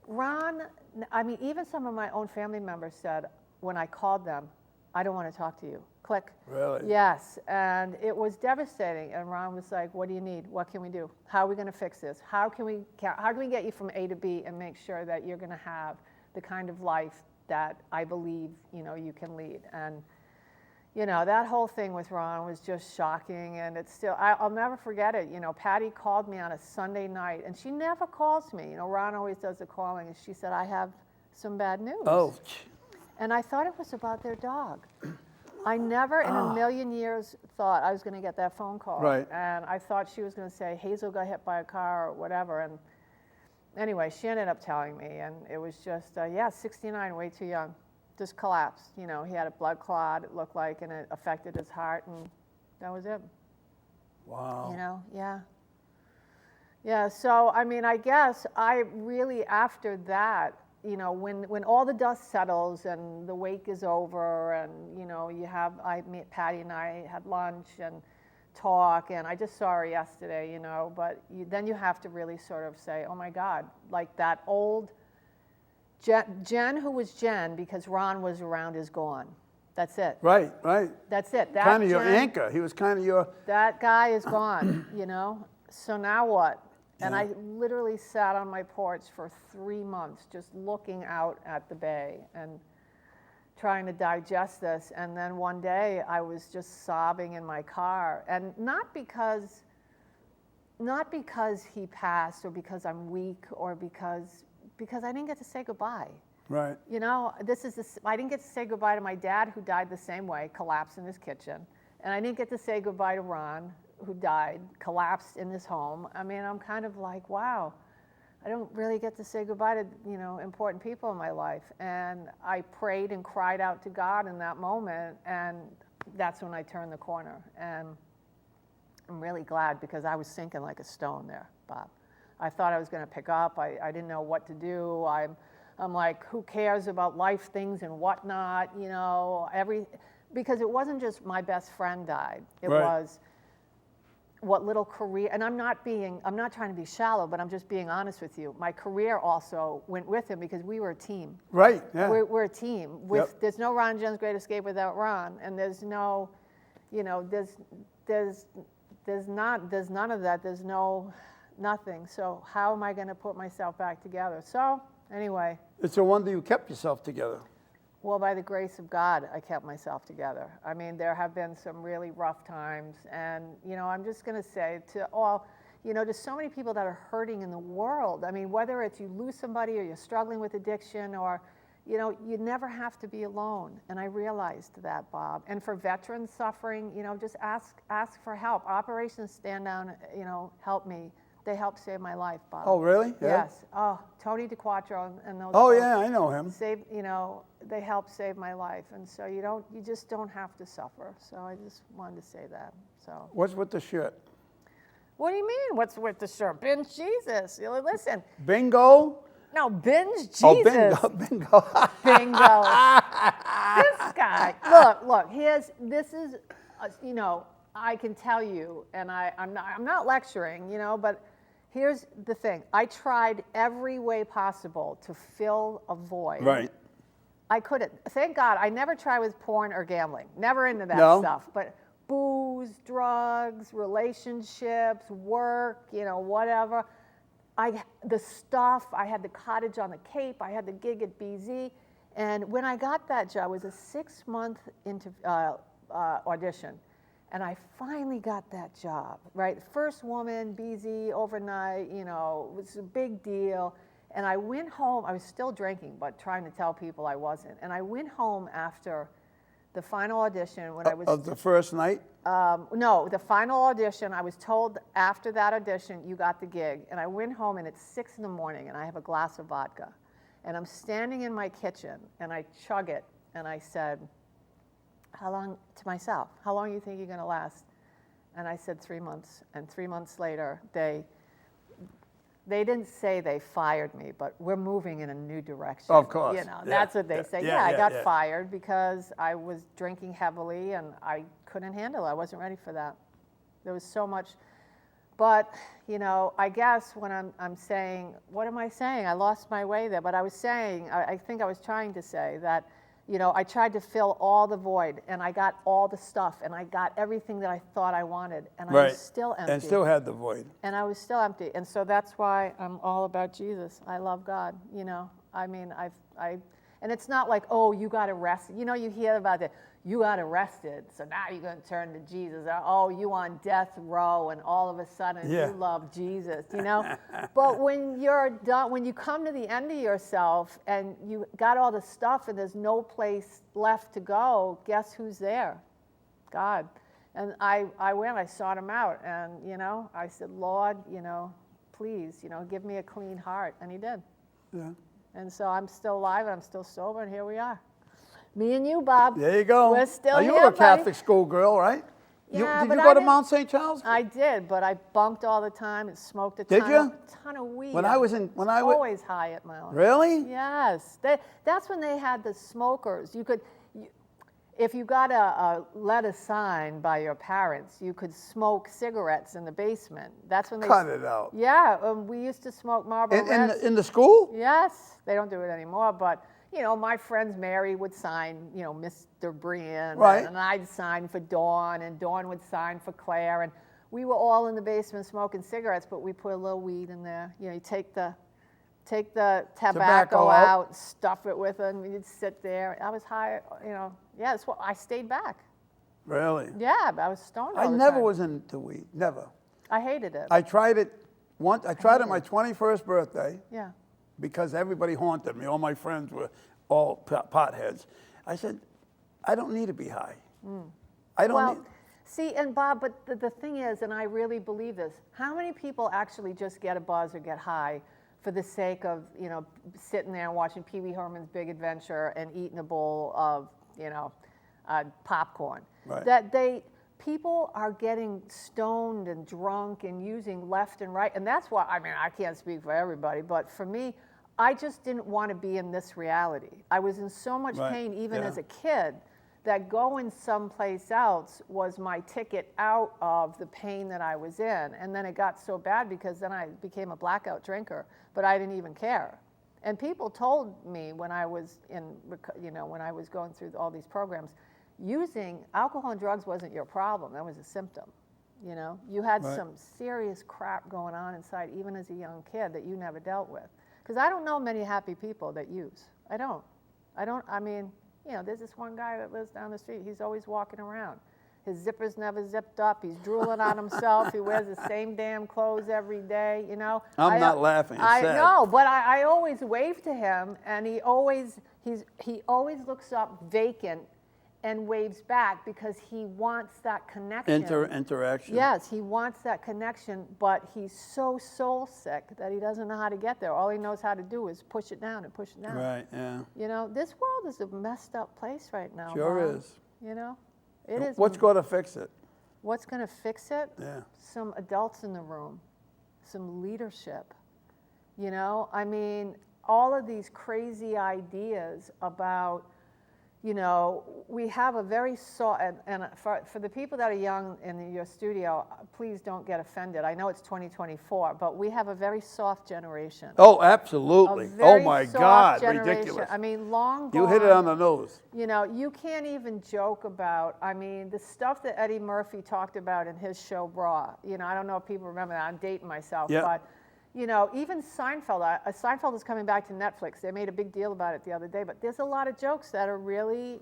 Speaker 2: Ron, even some of my own family members said, when I called them, I don't want to talk to you. Click.
Speaker 1: Really?
Speaker 2: Yes, and it was devastating. And Ron was like, "What do you need? What can we do? How are we going to fix this? How can we get you from A to B and make sure that you're going to have the kind of life that I believe you can lead?" And that whole thing with Ron was just shocking, and it's still I'll never forget it. Patty called me on a Sunday night, and she never calls me. Ron always does the calling, and she said, "I have some bad news."
Speaker 1: Oh.
Speaker 2: And I thought it was about their dog. I never in a million years thought I was going to get that phone call.
Speaker 1: Right.
Speaker 2: And I thought she was going to say, Hazel got hit by a car or whatever. And anyway, she ended up telling me. And it was just, 69, way too young. Just collapsed. He had a blood clot, it looked like, and it affected his heart. And that was it.
Speaker 1: Wow.
Speaker 2: Yeah. Yeah, so, I guess I really, after that, when all the dust settles and the wake is over, and Patty and I had lunch and talk, and I just saw her yesterday, but then you have to really sort of say, oh my God, like that old Jen who was Jen because Ron was around is gone. That's it.
Speaker 1: Right.
Speaker 2: That's it. That
Speaker 1: Kind of your
Speaker 2: Jen,
Speaker 1: anchor. He was kind of your...
Speaker 2: That guy is gone, So now what? And I literally sat on my porch for 3 months just looking out at the bay and trying to digest this. And then one day I was just sobbing in my car. And not because he passed or because I'm weak or because I didn't get to say goodbye.
Speaker 1: Right.
Speaker 2: I didn't get to say goodbye to my dad, who died the same way, collapsed in his kitchen. And I didn't get to say goodbye to Ron, who died, collapsed in his home. I'm kind of like, wow, I don't really get to say goodbye to, important people in my life. And I prayed and cried out to God in that moment, and that's when I turned the corner. And I'm really glad, because I was sinking like a stone there, Bob. I thought I was going to pick up. I didn't know what to do. I'm like, who cares about life things and whatnot, because it wasn't just my best friend died. It
Speaker 1: Right.
Speaker 2: was what little career, and I'm not trying to be shallow, but I'm just being honest with you. My career also went with him because we were a team.
Speaker 1: Right, yeah.
Speaker 2: We're a team.
Speaker 1: Yep.
Speaker 2: There's no Ron Jones Great Escape without Ron, and there's no, there's none of that. There's nothing. So how am I going to put myself back together? So anyway.
Speaker 1: It's a wonder you kept yourself together.
Speaker 2: Well, by the grace of God, I kept myself together. I mean, there have been some really rough times, and I'm just going to say to all, to so many people that are hurting in the world. I mean, whether it's you lose somebody or you're struggling with addiction, or you never have to be alone. And I realized that, Bob. And for veterans suffering, just ask for help. Operation Stand Down, helped me. They helped save my life, Bob.
Speaker 1: Oh, really? Yeah.
Speaker 2: Yes. Oh, Tony DeQuattro and those.
Speaker 1: Oh,
Speaker 2: folks
Speaker 1: yeah, I know him.
Speaker 2: they helped save my life, and so you just don't have to suffer. So I just wanted to say that. So.
Speaker 1: What's with the shirt?
Speaker 2: What do you mean? What's with the shirt? Binge Jesus. Listen.
Speaker 1: Bingo?
Speaker 2: No, binge Jesus.
Speaker 1: Oh, bingo.
Speaker 2: Bingo. This guy. Look. This is, I can tell you, and I'm not lecturing, but here's the thing. I tried every way possible to fill a void.
Speaker 1: Right.
Speaker 2: I couldn't. Thank God, I never tried with porn or gambling. Never into that stuff. But booze, drugs, relationships, work, whatever. The stuff. I had the cottage on the Cape. I had the gig at BZ. And when I got that job, it was a 6-month audition. And I finally got that job, right? First woman, BZ, overnight, it was a big deal. And I went home, I was still drinking, but trying to tell people I wasn't. And I went home after the final audition when I was...
Speaker 1: Of the first night?
Speaker 2: No, the final audition, I was told after that audition, you got the gig. And I went home and it's 6 in the morning and I have a glass of vodka. And I'm standing in my kitchen and I chug it and I said, how long, to myself, how long do you think you're going to last? And I said 3 months. And 3 months later, they didn't say they fired me, but we're moving in a new direction.
Speaker 1: Of course.
Speaker 2: That's what they say.
Speaker 1: Yeah,
Speaker 2: I got
Speaker 1: yeah.
Speaker 2: fired because I was drinking heavily and I couldn't handle it. I wasn't ready for that. There was so much. But, I guess when I'm saying, what am I saying? I lost my way there. But I was saying, I think I was trying to say that, I tried to fill all the void, and I got all the stuff, and I got everything that I thought I wanted, and I was still empty.
Speaker 1: And still had the void.
Speaker 2: And I was still empty, and so that's why I'm all about Jesus. I love God, I mean, and it's not like, oh, you got arrested. You hear about it. You got arrested, so now you're going to turn to Jesus. Or, oh, you on death row, and all of a sudden you love Jesus, But when you're done, when you come to the end of yourself and you got all the stuff and there's no place left to go, guess who's there? God. And I went, I sought him out, and, I said, Lord, please, give me a clean heart, and he did.
Speaker 1: Yeah.
Speaker 2: And so I'm still alive, and I'm still sober, and here we are. Me and you, Bob.
Speaker 1: There you go.
Speaker 2: We're still
Speaker 1: Now,
Speaker 2: here,
Speaker 1: you were a Catholic
Speaker 2: buddy.
Speaker 1: school girl, right?
Speaker 2: Yeah,
Speaker 1: did
Speaker 2: but
Speaker 1: you
Speaker 2: I
Speaker 1: go to
Speaker 2: didn't-
Speaker 1: Mount St. Charles?
Speaker 2: I did, but I bunked all the time and smoked a
Speaker 1: Did
Speaker 2: ton,
Speaker 1: you?
Speaker 2: ton of weed.
Speaker 1: When I was
Speaker 2: always high at Mount.
Speaker 1: Really?
Speaker 2: Yes, that's when they had the smokers. If you got a letter signed by your parents, you could smoke cigarettes in the basement. That's when they
Speaker 1: Cut it out.
Speaker 2: Yeah, we used to smoke Marlboro Reds.
Speaker 1: In the school?
Speaker 2: Yes, they don't do it anymore, but my friends Mary would sign, Mr. Brien,
Speaker 1: Right.
Speaker 2: and I'd sign for Dawn, and Dawn would sign for Claire, and we were all in the basement smoking cigarettes, but we put a little weed in there. You take the tobacco out, stuff it with it, and we'd sit there. I was high, yeah, that's what I stayed back.
Speaker 1: Really?
Speaker 2: Yeah, but I was stoned all
Speaker 1: I
Speaker 2: the
Speaker 1: never
Speaker 2: time.
Speaker 1: was into weed. Never.
Speaker 2: I hated it.
Speaker 1: I tried it once. I tried it my 21st birthday.
Speaker 2: Yeah.
Speaker 1: Because everybody haunted me. All my friends were all potheads. I said, I don't need to be high. I don't need...
Speaker 2: See, and Bob, but the thing is, and I really believe this, how many people actually just get a buzz or get high for the sake of, sitting there and watching Pee Wee Herman's Big Adventure and eating a bowl of, popcorn?
Speaker 1: Right.
Speaker 2: People are getting stoned and drunk and using left and right. And that's why, I can't speak for everybody, but for me, I just didn't want to be in this reality. I was in so much pain, even as a kid, that going someplace else was my ticket out of the pain that I was in. And then it got so bad because then I became a blackout drinker, but I didn't even care. And people told me when I was when I was going through all these programs, using alcohol and drugs wasn't your problem, that was a symptom. You had some serious crap going on inside, even as a young kid, that you never dealt with. Because I don't know many happy people that use. I mean, there's this one guy that lives down the street. He's always walking around. His zipper's never zipped up. He's drooling on himself. He wears the same damn clothes every day,
Speaker 1: I'm not laughing. It's
Speaker 2: I
Speaker 1: sad.
Speaker 2: know, but I always wave to him, and he always looks up vacant and waves back because he wants that connection.
Speaker 1: Interaction.
Speaker 2: Yes, he wants that connection, but he's so soul sick that he doesn't know how to get there. All he knows how to do is push it down and push it down.
Speaker 1: Right, yeah.
Speaker 2: This world is a messed up place right now.
Speaker 1: Sure
Speaker 2: Bob.
Speaker 1: is.
Speaker 2: It is.
Speaker 1: What's going to fix it?
Speaker 2: What's going to fix it?
Speaker 1: Yeah.
Speaker 2: Some adults in the room, some leadership. I mean, all of these crazy ideas about, we have a very soft, and for the people that are young in your studio, please don't get offended. I know it's 2024, but we have a very soft generation.
Speaker 1: Oh, absolutely. Oh, my God,
Speaker 2: generation.
Speaker 1: ridiculous.
Speaker 2: I mean, long gone.
Speaker 1: You hit it on the nose.
Speaker 2: You can't even joke about, the stuff that Eddie Murphy talked about in his show Bra. I don't know if people remember that. I'm dating myself,
Speaker 1: Yep.
Speaker 2: but even Seinfeld, Seinfeld is coming back to Netflix. They made a big deal about it the other day, but there's a lot of jokes that are really,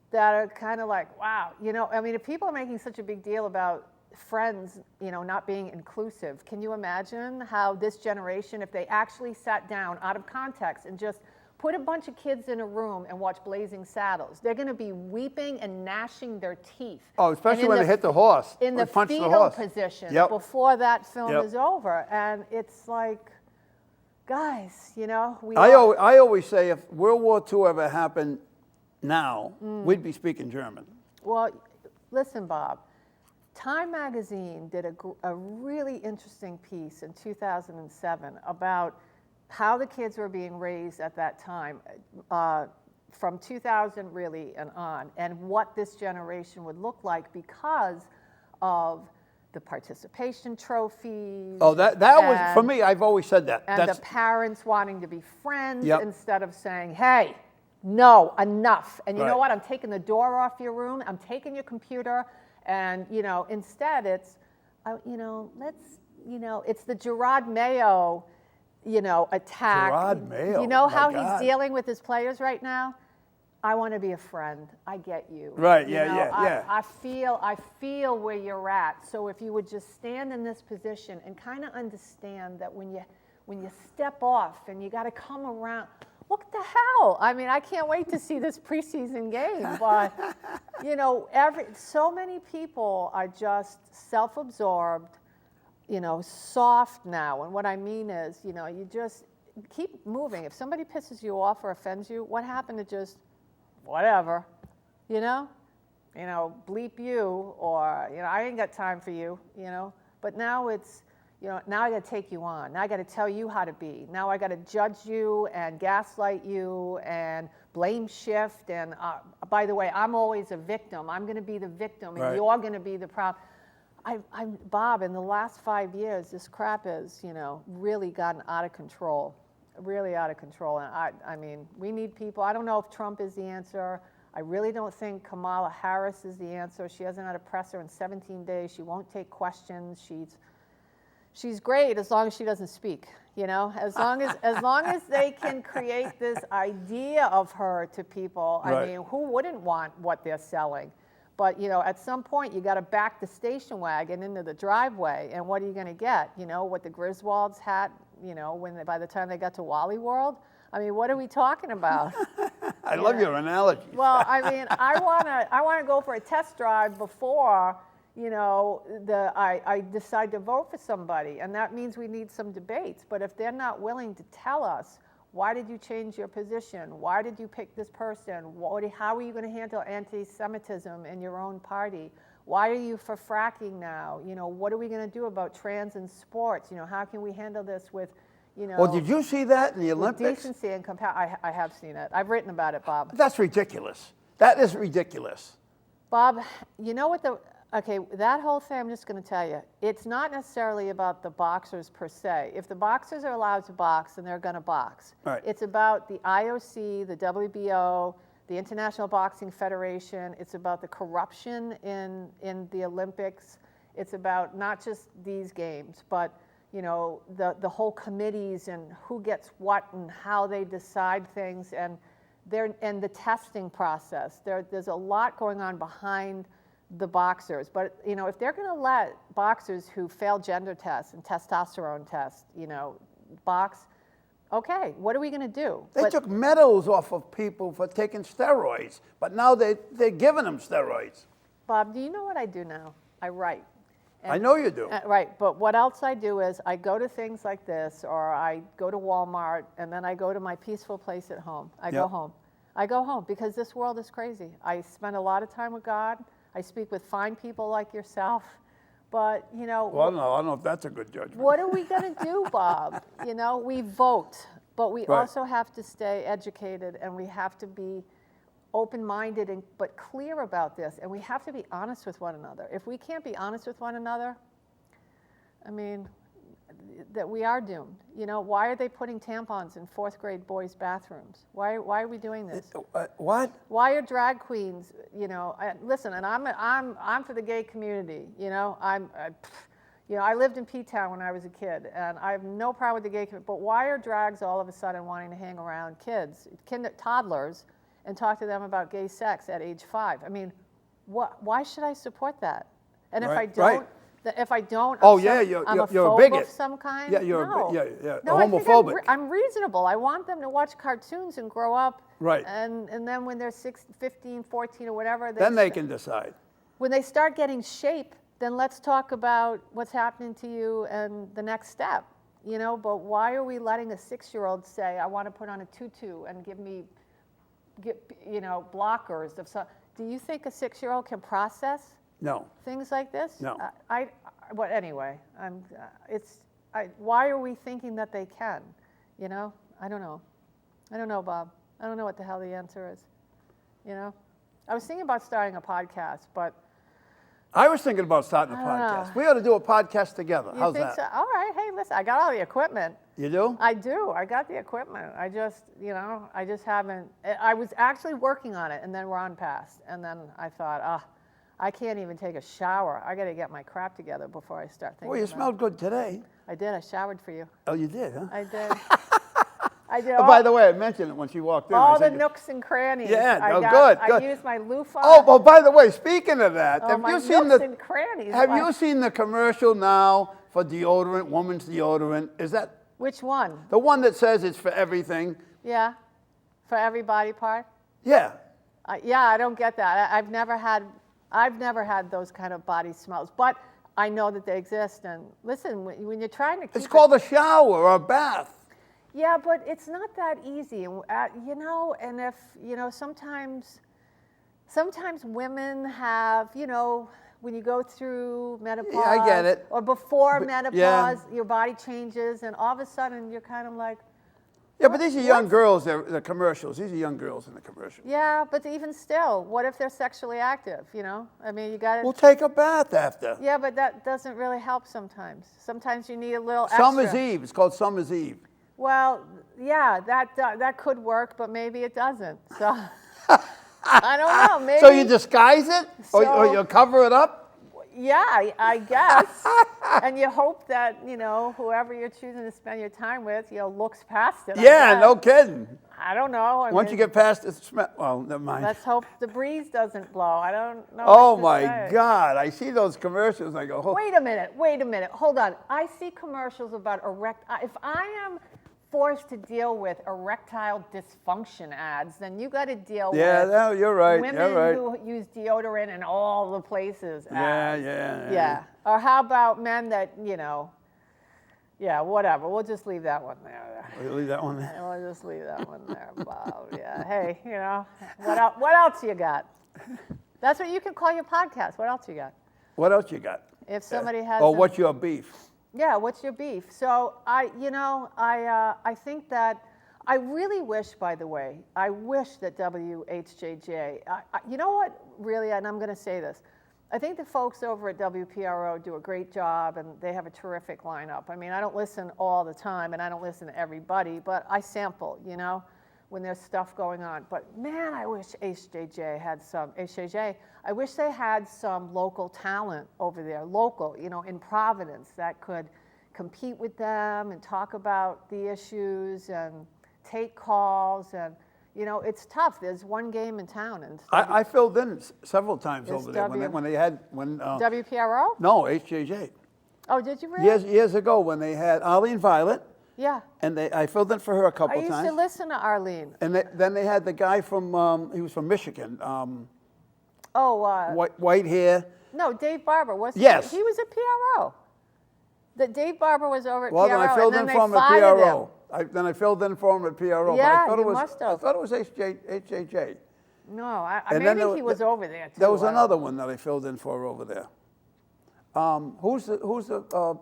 Speaker 2: that are kind of like, wow. If people are making such a big deal about Friends, not being inclusive, can you imagine how this generation, if they actually sat down out of context and just put a bunch of kids in a room and watch Blazing Saddles, they're going to be weeping and gnashing their teeth.
Speaker 1: Oh, especially when they hit the horse.
Speaker 2: In the
Speaker 1: punch
Speaker 2: fetal
Speaker 1: the horse.
Speaker 2: position
Speaker 1: before
Speaker 2: that film
Speaker 1: Yep.
Speaker 2: is over. And it's like, guys,
Speaker 1: I always say if World War II ever happened now, we'd be speaking German.
Speaker 2: Well, listen, Bob. Time magazine did a really interesting piece in 2007 about how the kids were being raised at that time, from 2000 really and on, and what this generation would look like because of the participation trophies.
Speaker 1: Oh, that was, for me, I've always said that.
Speaker 2: And the parents wanting to be friends
Speaker 1: Yep.
Speaker 2: instead of saying, hey, no, enough. And you know
Speaker 1: Right.
Speaker 2: what? I'm taking the door off your room. I'm taking your computer. And, instead it's, it's the Gerard Mayo, attack.
Speaker 1: Gerard Mayo,
Speaker 2: You know
Speaker 1: my
Speaker 2: how
Speaker 1: God.
Speaker 2: he's dealing with his players right now? I want to be a friend. I get you.
Speaker 1: Right,
Speaker 2: You
Speaker 1: yeah,
Speaker 2: know,
Speaker 1: yeah.
Speaker 2: I feel where you're at. So if you would just stand in this position and kind of understand that when you step off and you got to come around, what the hell? I can't wait to see this preseason game. But so many people are just self-absorbed, soft now. And what I mean is, you just keep moving. If somebody pisses you off or offends you, what happened to just whatever, bleep you, or, I ain't got time for you, but now it's, now I got to take you on. Now I got to tell you how to be. Now I got to judge you and gaslight you and blame shift. And by the way, I'm always a victim. I'm going to be the victim, and
Speaker 1: Right.
Speaker 2: you're going to be the problem. Bob, in the last 5 years, this crap has, really gotten out of control. Really out of control. And we need people. I don't know if Trump is the answer. I really don't think Kamala Harris is the answer. She hasn't had a presser in 17 days. She won't take questions. She's great as long as she doesn't speak. As long as they can create this idea of her to people.
Speaker 1: Right.
Speaker 2: Who wouldn't want what they're selling? But at some point you got to back the station wagon into the driveway, and what are you going to get? What the Griswolds had. By the time they got to Wally World. What are we talking about?
Speaker 1: I love your analogy.
Speaker 2: Well, I want to go for a test drive before I decide to vote for somebody, and that means we need some debates. But if they're not willing to tell us, why did you change your position? Why did you pick this person? How are you going to handle anti-Semitism in your own party? Why are you for fracking now? What are we going to do about trans in sports? How can we handle this with,
Speaker 1: Well, did you see that in the
Speaker 2: with
Speaker 1: Olympics?
Speaker 2: decency and compassion? I have seen it. I've written about it, Bob.
Speaker 1: That's ridiculous. That is ridiculous.
Speaker 2: Bob, you know what okay, that whole thing, I'm just going to tell you, it's not necessarily about the boxers per se. If the boxers are allowed to box, then they're going to box.
Speaker 1: Right.
Speaker 2: It's about the IOC, the WBO, the International Boxing Federation. It's about the corruption in the Olympics. It's about not just these games, but you know, the whole committees and who gets what and how they decide things and the testing process. There's a lot going on behind the boxers. But you know, if they're going to let boxers who fail gender tests and testosterone tests, you know, box, okay, what are we going to do?
Speaker 1: They took medals off of people for taking steroids, but now they're giving them steroids.
Speaker 2: Bob, do you know what I do now? I write.
Speaker 1: I know you do.
Speaker 2: Right, but what else I do is I go to things like this, or I go to Walmart, and then I go to my peaceful place at home. I go home. I go home because this world is crazy. I spend a lot of time with God. I speak with fine people like yourself. But, you know.
Speaker 1: Well, no, I don't know if that's a good judgment.
Speaker 2: What are we going to do, Bob? You know, we vote, but we also have to stay educated, and we have to be open-minded but clear about this, and we have to be honest with one another. If we can't be honest with one another, I mean, that we are doomed. You know, why are they putting tampons in 4th grade boys' bathrooms? Why are we doing this?
Speaker 1: What?
Speaker 2: Why are drag queens? You know, listen, and I'm for the gay community. You know, you know, I lived in P-Town when I was a kid, and I have no problem with the gay community. But why are drags all of a sudden wanting to hang around kids, toddlers, and talk to them about gay sex at age 5? I mean, why should I support that? And if I don't. If I don't, I'm
Speaker 1: you're
Speaker 2: a
Speaker 1: a
Speaker 2: phobe
Speaker 1: bigot
Speaker 2: of some kind.
Speaker 1: Yeah, you're
Speaker 2: No,
Speaker 1: homophobic.
Speaker 2: I'm reasonable. I want them to watch cartoons and grow up.
Speaker 1: Right.
Speaker 2: And then when they're 15, 14 or whatever.
Speaker 1: Then they can decide.
Speaker 2: When they start getting shape, then let's talk about what's happening to you and the next step. You know, but why are we letting a 6-year-old say, I want to put on a tutu and give you know, blockers of some. Do you think a 6-year-old can process?
Speaker 1: No.
Speaker 2: Things like this?
Speaker 1: No.
Speaker 2: But anyway, why are we thinking that they can? You know, I don't know. I don't know, Bob. I don't know what the hell the answer is. You know, I was thinking about starting a podcast, but
Speaker 1: I was thinking about starting a podcast. We ought to do a podcast together. How's that?
Speaker 2: So? All right. Hey, listen, I got all the equipment.
Speaker 1: You do?
Speaker 2: I do. I got the equipment. I just, you know, I just haven't. I was actually working on it, and then Ron passed, and then I thought, I can't even take a shower. I got to get my crap together before I start thinking.
Speaker 1: Well, you smelled good today.
Speaker 2: I did. I showered for you.
Speaker 1: Oh, you did, huh?
Speaker 2: I did. I did.
Speaker 1: Oh, by the way, I mentioned it when she walked in.
Speaker 2: All the nooks and crannies.
Speaker 1: Yeah,
Speaker 2: good.
Speaker 1: Good.
Speaker 2: I used my loofah.
Speaker 1: Oh, well, by the way, speaking of that, have
Speaker 2: my
Speaker 1: you seen
Speaker 2: nooks and crannies.
Speaker 1: Have you seen the commercial now for deodorant, women's deodorant? Is that
Speaker 2: which one?
Speaker 1: the one that says it's for everything?
Speaker 2: Yeah, for every body part.
Speaker 1: Yeah.
Speaker 2: Yeah, I don't get that. I've never had those kind of body smells, but I know that they exist. And listen, when you're trying to keep
Speaker 1: it's called a shower or a bath.
Speaker 2: Yeah, but it's not that easy, you know. And if you know, sometimes women have, you know, when you go through menopause,
Speaker 1: Yeah, I get it.
Speaker 2: or before menopause,
Speaker 1: yeah.
Speaker 2: your body changes, and all of a sudden you're kind of like.
Speaker 1: Yeah, but these are young girls. The commercials. These are young girls in the commercials.
Speaker 2: Yeah, but even still, what if they're sexually active? You know, I mean, you got to.
Speaker 1: We'll take a bath after.
Speaker 2: Yeah, but that doesn't really help sometimes. Sometimes you need a little extra.
Speaker 1: Summer's Eve. It's called Summer's Eve.
Speaker 2: Well, yeah, that could work, but maybe it doesn't. So I don't know. Maybe.
Speaker 1: So you disguise it, or you cover it up?
Speaker 2: Yeah, I guess. And you hope that, you know, whoever you're choosing to spend your time with, you know, looks past it.
Speaker 1: Yeah, no kidding.
Speaker 2: I don't know.
Speaker 1: Once you get past the smell, well, never mind.
Speaker 2: Let's hope the breeze doesn't blow. I don't know.
Speaker 1: Oh
Speaker 2: what to
Speaker 1: my
Speaker 2: say.
Speaker 1: God! I see those commercials. I go, oh.
Speaker 2: Wait a minute. Hold on. I see commercials about if I am forced to deal with erectile dysfunction ads, then you got to deal with
Speaker 1: no, you're right.
Speaker 2: women
Speaker 1: You're right.
Speaker 2: who use deodorant in all the places.
Speaker 1: Yeah.
Speaker 2: Or how about men that, you know, yeah, whatever. We'll just leave that one there.
Speaker 1: We'll leave that one there.
Speaker 2: We'll just leave that one there, Bob. Yeah. Hey, you know, what else you got? That's what you can call your podcast. What else you got?
Speaker 1: What else you got?
Speaker 2: If somebody has.
Speaker 1: Oh, what's your beef?
Speaker 2: Yeah, what's your beef? So I think that I really wish, by the way, I wish that WHJJ, you know what, really, and I'm going to say this, I think the folks over at WPRO do a great job, and they have a terrific lineup. I mean, I don't listen all the time, and I don't listen to everybody, but I sample, you know, when there's stuff going on. But man, I wish HJJ, I wish they had some local talent over there, local, you know, in Providence, that could compete with them and talk about the issues and take calls. And, you know, it's tough. There's one game in town. And
Speaker 1: I filled in several times
Speaker 2: It's
Speaker 1: over there when they had
Speaker 2: WPRO?
Speaker 1: no, HJJ.
Speaker 2: Oh, did you really?
Speaker 1: Years ago when they had Arlene Violet,
Speaker 2: Yeah.
Speaker 1: and I filled in for her a
Speaker 2: I
Speaker 1: couple
Speaker 2: used
Speaker 1: times.
Speaker 2: to listen to Arlene.
Speaker 1: And then they had the guy from, he was from Michigan, white hair.
Speaker 2: No, Dave Barber. Wasn't
Speaker 1: Yes.
Speaker 2: He was at PRO. Dave Barber was over at
Speaker 1: Well,
Speaker 2: PRO.
Speaker 1: then I filled
Speaker 2: and
Speaker 1: in
Speaker 2: then
Speaker 1: for him
Speaker 2: they
Speaker 1: at
Speaker 2: fired
Speaker 1: PRO.
Speaker 2: him.
Speaker 1: Then I filled in for him at PRO.
Speaker 2: Yeah,
Speaker 1: but I thought
Speaker 2: you must have.
Speaker 1: I thought it was HJJ.
Speaker 2: No,
Speaker 1: And then
Speaker 2: maybe he was over there too.
Speaker 1: There was
Speaker 2: I don't
Speaker 1: another one that I filled in for over there. Who's the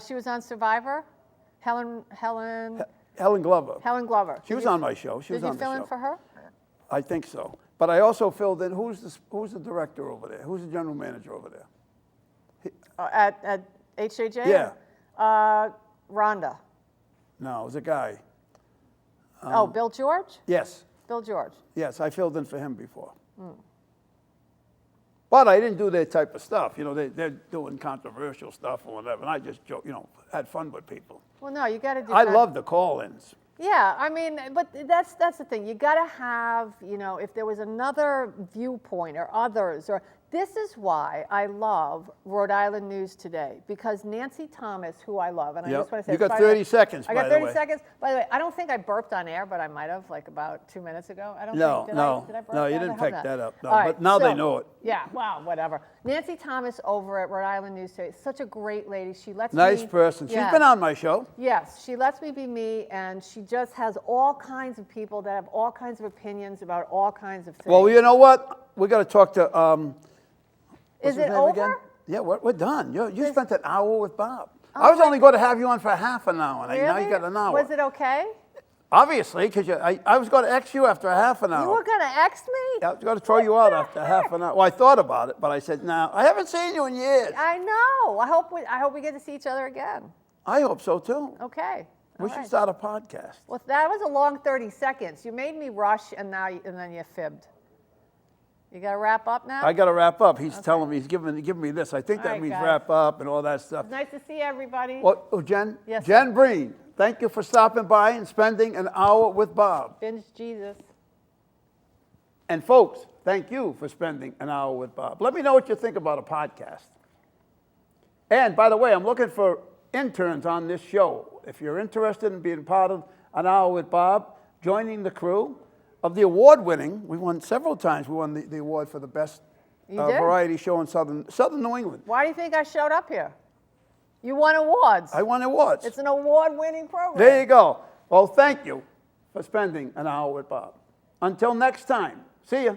Speaker 2: she was on Survivor. Helen
Speaker 1: Glover.
Speaker 2: Glover.
Speaker 1: She was on my show.
Speaker 2: Did you fill in for her?
Speaker 1: I think so. But I also filled in, who's the director over there? Who's the general manager over there?
Speaker 2: At HJJ?
Speaker 1: Yeah.
Speaker 2: Rhonda.
Speaker 1: No, it was a guy.
Speaker 2: Bill George?
Speaker 1: Yes.
Speaker 2: Bill George.
Speaker 1: Yes, I filled in for him before. But I didn't do their type of stuff. You know, they're doing controversial stuff or whatever. And I just, had fun with people.
Speaker 2: Well, no, you got to do
Speaker 1: I love the call-ins.
Speaker 2: Yeah, I mean, but that's the thing. You got to have, if there was another viewpoint or others, or this is why I love Rhode Island News Today, because Nancy Thomas, who I love, and I just want to say,
Speaker 1: you got 30 seconds.
Speaker 2: I got 30 seconds. By the way, I don't think I burped on air, but I might have, like about 2 minutes ago. I don't think. Did I burp
Speaker 1: no, you
Speaker 2: that?
Speaker 1: didn't
Speaker 2: I hope
Speaker 1: pick
Speaker 2: not.
Speaker 1: that up. No,
Speaker 2: All right,
Speaker 1: but now they
Speaker 2: so-
Speaker 1: know it.
Speaker 2: Yeah, wow, whatever. Nancy Thomas over at Rhode Island News Today, such a great lady. She lets me.
Speaker 1: Nice person. She's
Speaker 2: Yeah.
Speaker 1: been on my show.
Speaker 2: Yes, she lets me be me, and she just has all kinds of people that have all kinds of opinions about all kinds of things.
Speaker 1: Well, you know what? We got to talk to.
Speaker 2: Is
Speaker 1: what's his
Speaker 2: it
Speaker 1: name
Speaker 2: over?
Speaker 1: again? Yeah, we're done. You spent an hour with Bob. I was only going to have you on for half an hour, and now you got an hour.
Speaker 2: Was it okay?
Speaker 1: Obviously, because I was going to X you after a half an hour.
Speaker 2: You were going to X me?
Speaker 1: I was going to throw you out after half an hour. Well, I thought about it, but I said, no, I haven't seen you in years.
Speaker 2: I know. I hope we get to see each other again.
Speaker 1: I hope so, too.
Speaker 2: Okay.
Speaker 1: We
Speaker 2: All
Speaker 1: should
Speaker 2: right.
Speaker 1: start a podcast.
Speaker 2: Well, that was a long 30 seconds. You made me rush, and then you fibbed. You got to wrap up now?
Speaker 1: I got to wrap up. He's telling me, he's giving me this. I think
Speaker 2: All
Speaker 1: that
Speaker 2: right,
Speaker 1: means
Speaker 2: guys.
Speaker 1: wrap up and all that stuff.
Speaker 2: It's nice to see everybody.
Speaker 1: Well, Jen?
Speaker 2: Yes,
Speaker 1: Jen Brien, thank you for stopping by and spending an hour with Bob.
Speaker 2: Binge Jesus.
Speaker 1: And folks, thank you for spending an hour with Bob. Let me know what you think about a podcast. And by the way, I'm looking for interns on this show. If you're interested in being part of an hour with Bob, joining the crew of the award-winning, we won several times. We won the award for the best
Speaker 2: You did?
Speaker 1: variety show in Southern New England.
Speaker 2: Why do you think I showed up here? You won awards.
Speaker 1: I won awards.
Speaker 2: It's an award-winning program.
Speaker 1: There you go. Well, thank you for spending an hour with Bob. Until next time, see ya.